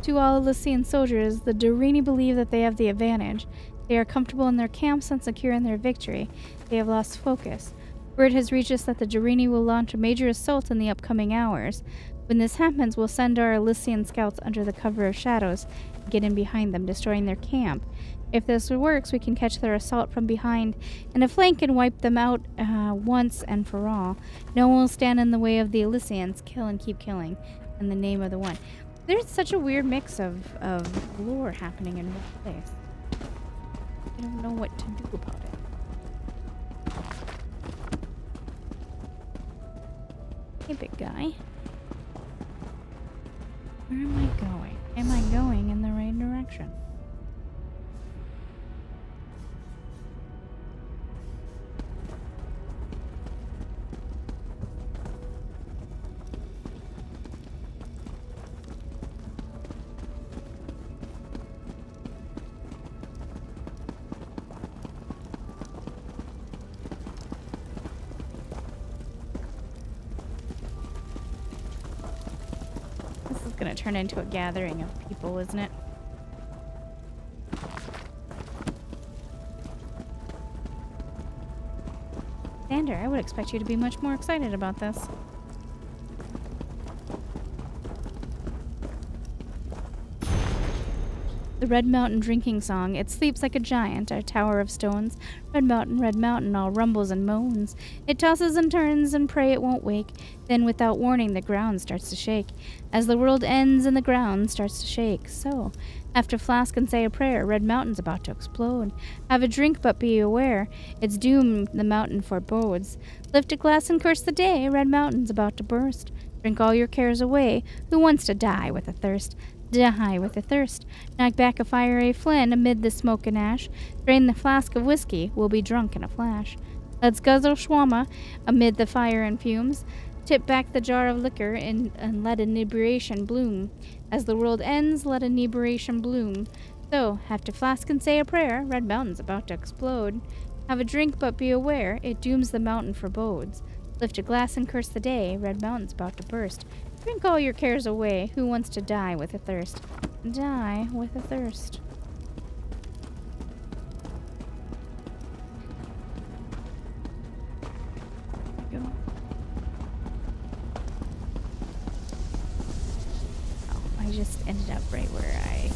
To all Elysian soldiers, the Durini believe that they have the advantage. They are comfortable in their camps and secure in their victory. They have lost focus. Word has reached us that the Durini will launch a major assault in the upcoming hours. When this happens, we'll send our Elysian scouts under the cover of shadows and get in behind them, destroying their camp. If this works, we can catch their assault from behind and flank and wipe them out once and for all. No one will stand in the way of the Elysians. Kill and keep killing in the name of the One. There's such a weird mix of lore happening in one place. I don't know what to do about it. Hey, big guy. Where am I going? Am I going in the right direction? Gonna turn into a gathering of people, isn't it? Xander, I would expect you to be much more excited about this. The Red Mountain drinking song. It sleeps like a giant, our tower of stones. Red Mountain, all rumbles and moans. It tosses and turns and pray it won't wake. Then without warning the ground starts to shake. As the world ends and the ground starts to shake. So, have to flask and say a prayer. Red Mountain's about to explode. Have a drink but be aware. It's doom the mountain forebodes. Lift a glass and curse the day. Red Mountain's about to burst. Drink all your cares away. Who wants to die with a thirst? Die with a thirst. Knock back a fiery flint amid the smoke and ash. Drain the flask of whiskey, we'll be drunk in a flash. Let's guzzle shawarma amid the fire and fumes. Tip back the jar of liquor and let inebriation bloom. As the world ends, let inebriation bloom. So, have to flask and say a prayer. Red Mountain's about to explode. Have a drink but be aware, it dooms the mountain forebodes. Lift a glass and curse the day. Red Mountain's about to burst. Drink all your cares away. Who wants to die with a thirst? Die with a thirst. Go. Oh, I just ended up right where I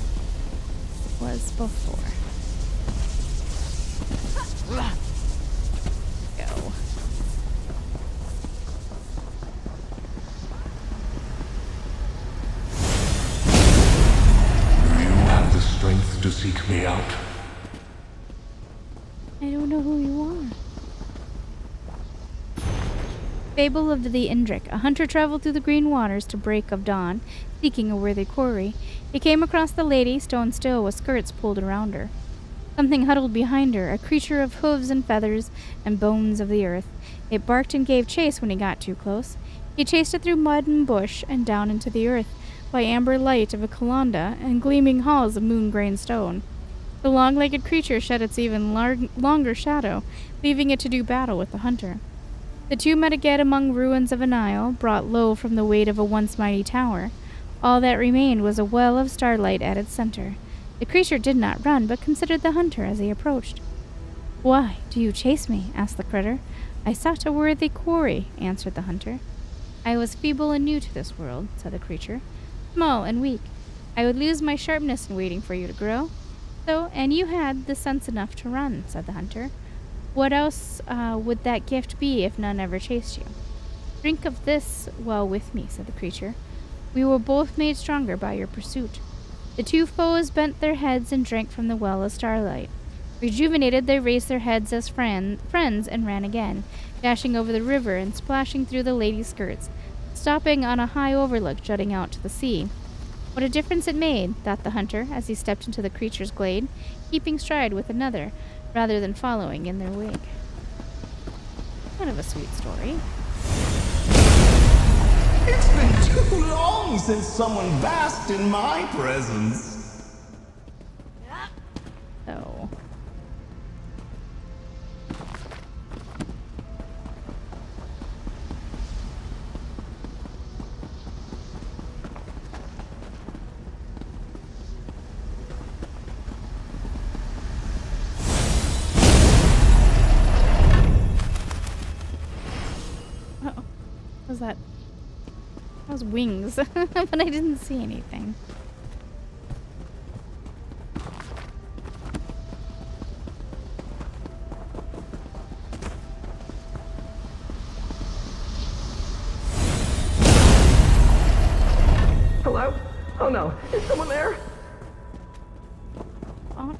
was before. Go. Strength to seek me out. I don't know who you are. Fable of the Indrik. A hunter traveled through the green waters to break of dawn, seeking a worthy quarry. He came across the lady, stone still, with skirts pulled around her. Something huddled behind her, a creature of hooves and feathers and bones of the earth. It barked and gave chase when he got too close. He chased it through mud and bush and down into the earth, by amber light of a colonda and gleaming halls of moon-grain stone. The long-legged creature shed its even longer shadow, leaving it to do battle with the hunter. The two met again among ruins of an isle, brought low from the weight of a once mighty tower. All that remained was a well of starlight at its center. The creature did not run, but considered the hunter as he approached. "Why do you chase me?" asked the critter. "I sought a worthy quarry," answered the hunter. "I was feeble and new to this world," said the creature. "Small and weak. I would lose my sharpness in waiting for you to grow. So, and you had the sense enough to run," said the hunter. "What else would that gift be if none ever chased you?" "Drink of this well with me," said the creature. "We were both made stronger by your pursuit." The two foes bent their heads and drank from the well of starlight. Rejuvenated, they raised their heads as friends and ran again, dashing over the river and splashing through the lady's skirts, stopping on a high overlook jutting out to the sea. What a difference it made, thought the hunter as he stepped into the creature's glade, keeping stride with another, rather than following in their wake. Kind of a sweet story. It's been too long since someone basked in my presence. So... What was that? That was wings, but I didn't see anything. Hello? Oh no, is someone there? Ox.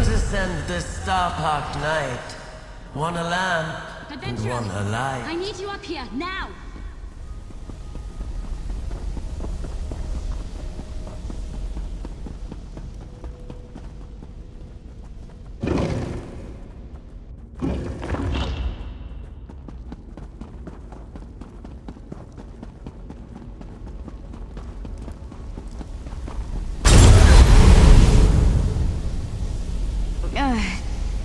Ascend this star-parked night. One a lamp and one a light. I need you up here, now!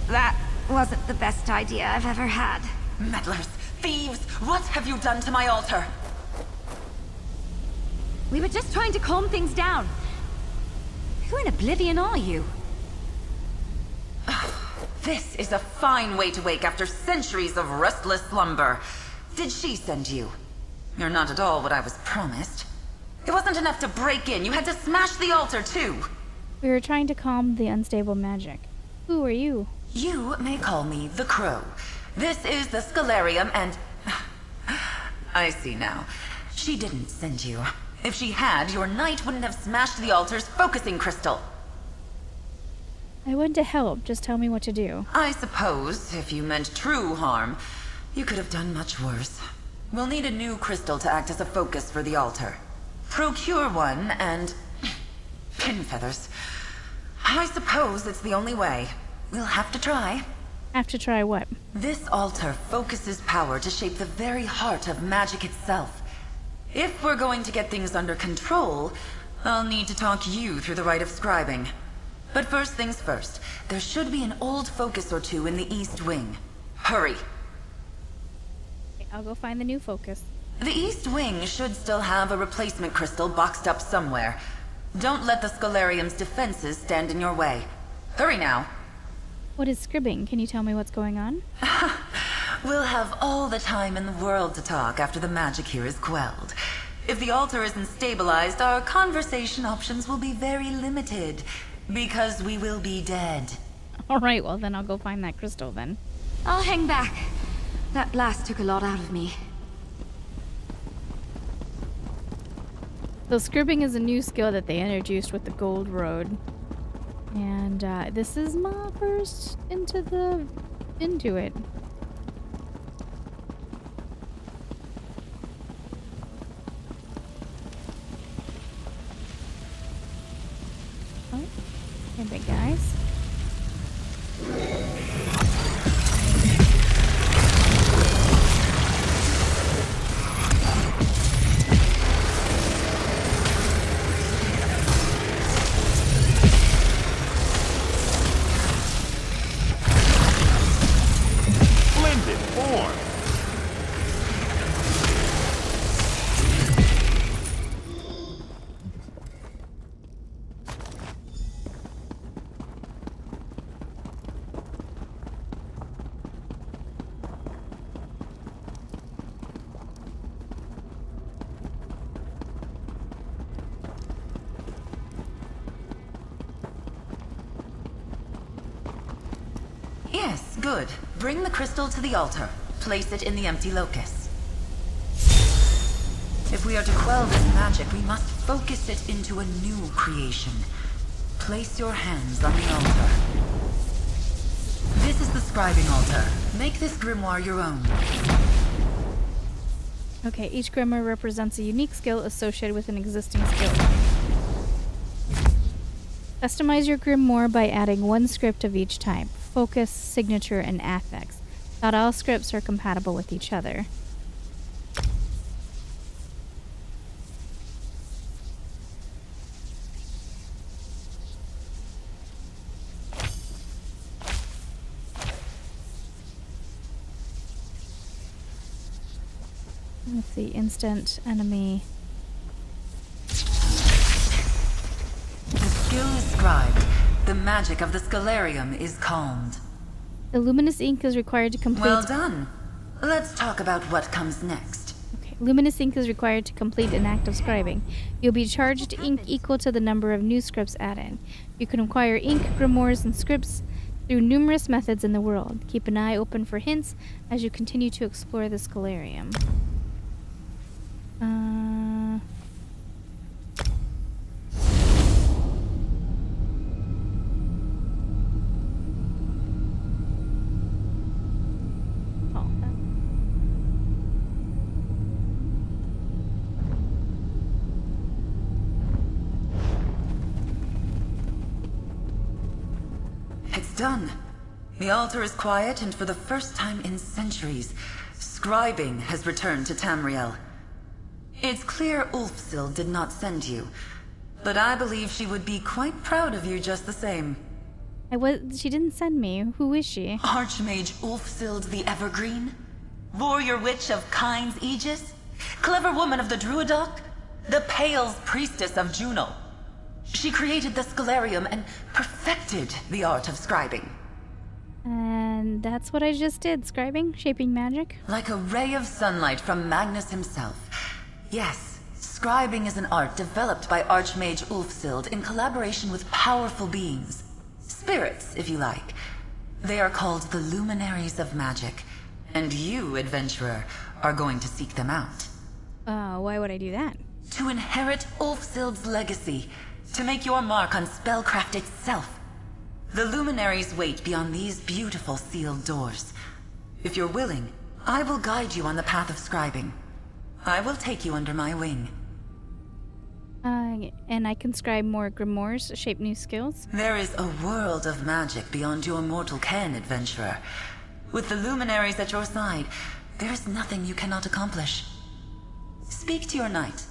That wasn't the best idea I've ever had. Meddlers! Thieves! What have you done to my altar? We were just trying to calm things down. Who in oblivion are you? This is a fine way to wake after centuries of restless slumber. Did she send you? You're not at all what I was promised. It wasn't enough to break in. You had to smash the altar, too. We were trying to calm the unstable magic. Who are you? You may call me the Crow. This is the Scalarium and... I see now. She didn't send you. If she had, your knight wouldn't have smashed the altar's focusing crystal. I want to help. Just tell me what to do. I suppose, if you meant true harm, you could have done much worse. We'll need a new crystal to act as a focus for the altar. Procure one and... pin feathers. I suppose it's the only way. We'll have to try. Have to try what? This altar focuses power to shape the very heart of magic itself. If we're going to get things under control, I'll need to talk you through the rite of scribing. But first things first, there should be an old focus or two in the East Wing. Hurry. Okay, I'll go find the new focus. The East Wing should still have a replacement crystal boxed up somewhere. Don't let the Scalarium's defenses stand in your way. Hurry now. What is scribbing? Can you tell me what's going on? We'll have all the time in the world to talk after the magic here is quelled. If the altar isn't stabilized, our conversation options will be very limited, because we will be dead. Alright, well then I'll go find that crystal then. I'll hang back. That blast took a lot out of me. So scribbing is a new skill that they introduced with the Gold Road. And this is my first into it. Oh, hey big guys. Yes, good. Bring the crystal to the altar. Place it in the empty locus. If we are to quell this magic, we must focus it into a new creation. Place your hands on the altar. This is the scribing altar. Make this grimoire your own. Okay, each grimoire represents a unique skill associated with an existing skill. Customize your grimoire by adding one script of each type: focus, signature, and affix. Not all scripts are compatible with each other. Let's see, instant enemy. The skill is scribed. The magic of the Scalarium is calmed. The luminous ink is required to complete... Well done. Let's talk about what comes next. Okay, luminous ink is required to complete an act of scribing. You'll be charged ink equal to the number of new scripts added. You can acquire ink, grimoires, and scripts through numerous methods in the world. Keep an eye open for hints as you continue to explore the Scalarium. It's done. The altar is quiet, and for the first time in centuries, scribing has returned to Tamriel. It's clear Ulfsild did not send you, but I believe she would be quite proud of you just the same. She didn't send me. Who is she? Archmage Ulfsild the Evergreen? Warrior Witch of Kyne's Aegis? Clever woman of the Druidoc? The Pale's priestess of Juno? She created the Scalarium and perfected the art of scribing. And that's what I just did, scribing, shaping magic. Like a ray of sunlight from Magnus himself. Yes, scribing is an art developed by Archmage Ulfsild in collaboration with powerful beings. Spirits, if you like. They are called the Luminaries of Magic. And you, adventurer, are going to seek them out. Why would I do that? To inherit Ulfsild's legacy. To make your mark on spellcraft itself. The Luminaries wait beyond these beautiful sealed doors. If you're willing, I will guide you on the path of scribing. I will take you under my wing. And I can scribe more grimoires, shape new skills? There is a world of magic beyond your mortal ken, adventurer. With the Luminaries at your side, there is nothing you cannot accomplish. Speak to your knight.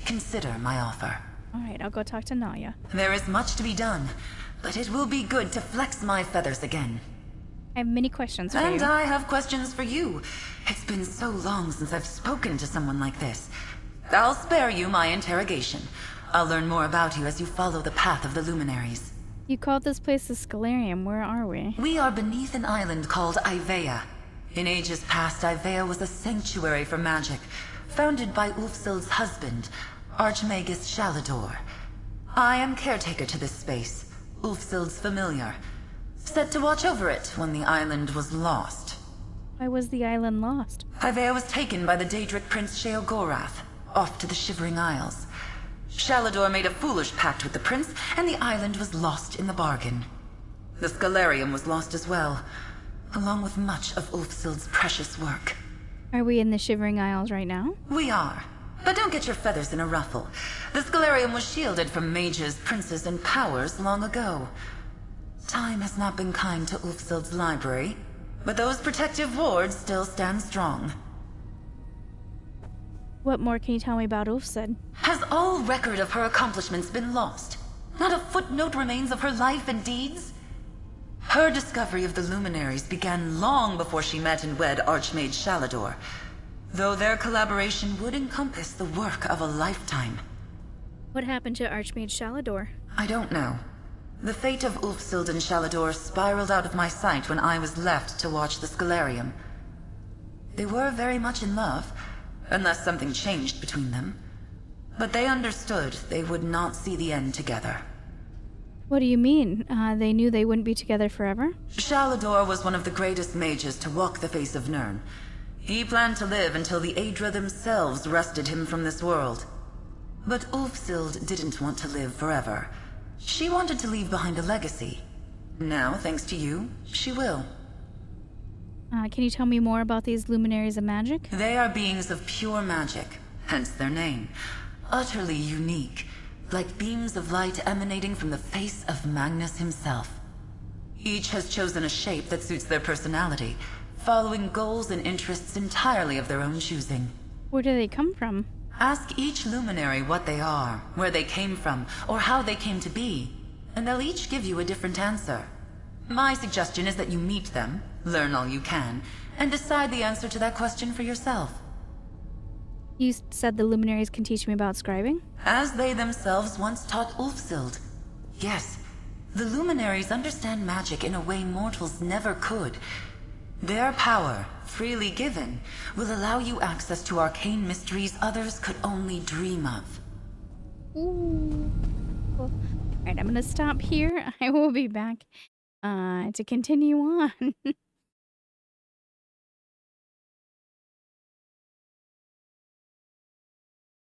Consider my offer. Alright, I'll go talk to Naya. There is much to be done, but it will be good to flex my feathers again. I have many questions for you. And I have questions for you. It's been so long since I've spoken to someone like this. I'll spare you my interrogation. I'll learn more about you as you follow the path of the Luminaries. You called this place the Scalarium. Where are we? We are beneath an island called Ivea. In ages past, Ivea was a sanctuary for magic, founded by Ulfsild's husband, Archmagus Shalador. I am caretaker to this space, Ulfsild's familiar, set to watch over it when the island was lost. Why was the island lost? Ivea was taken by the Daedric Prince Sheogorath, off to the Shivering Isles. Shalador made a foolish pact with the prince, and the island was lost in the bargain. The Scalarium was lost as well, along with much of Ulfsild's precious work. Are we in the Shivering Isles right now? We are. But don't get your feathers in a ruffle. The Scalarium was shielded from mages, princes, and powers long ago. Time has not been kind to Ulfsild's library, but those protective wards still stand strong. What more can you tell me about Ulfsild? Has all record of her accomplishments been lost? Not a footnote remains of her life and deeds? Her discovery of the Luminaries began long before she met and wed Archmage Shalador, though their collaboration would encompass the work of a lifetime. What happened to Archmage Shalador? I don't know. The fate of Ulfsild and Shalador spiraled out of my sight when I was left to watch the Scalarium. They were very much in love, unless something changed between them. But they understood they would not see the end together. What do you mean? They knew they wouldn't be together forever? Shalador was one of the greatest mages to walk the face of Nirn. He planned to live until the Aedra themselves wrested him from this world. But Ulfsild didn't want to live forever. She wanted to leave behind a legacy. Now, thanks to you, she will. Can you tell me more about these luminaries of magic? They are beings of pure magic, hence their name. Utterly unique, like beams of light emanating from the face of Magnus himself. Each has chosen a shape that suits their personality, following goals and interests entirely of their own choosing. Where do they come from? Ask each luminary what they are, where they came from, or how they came to be, and they'll each give you a different answer. My suggestion is that you meet them, learn all you can, and decide the answer to that question for yourself. You said the luminaries can teach me about scribing? As they themselves once taught Ulfsild. Yes, the luminaries understand magic in a way mortals never could. Their power, freely given, will allow you access to arcane mysteries others could only dream of. Ooh. Well, alright, I'm gonna stop here. I will be back to continue on.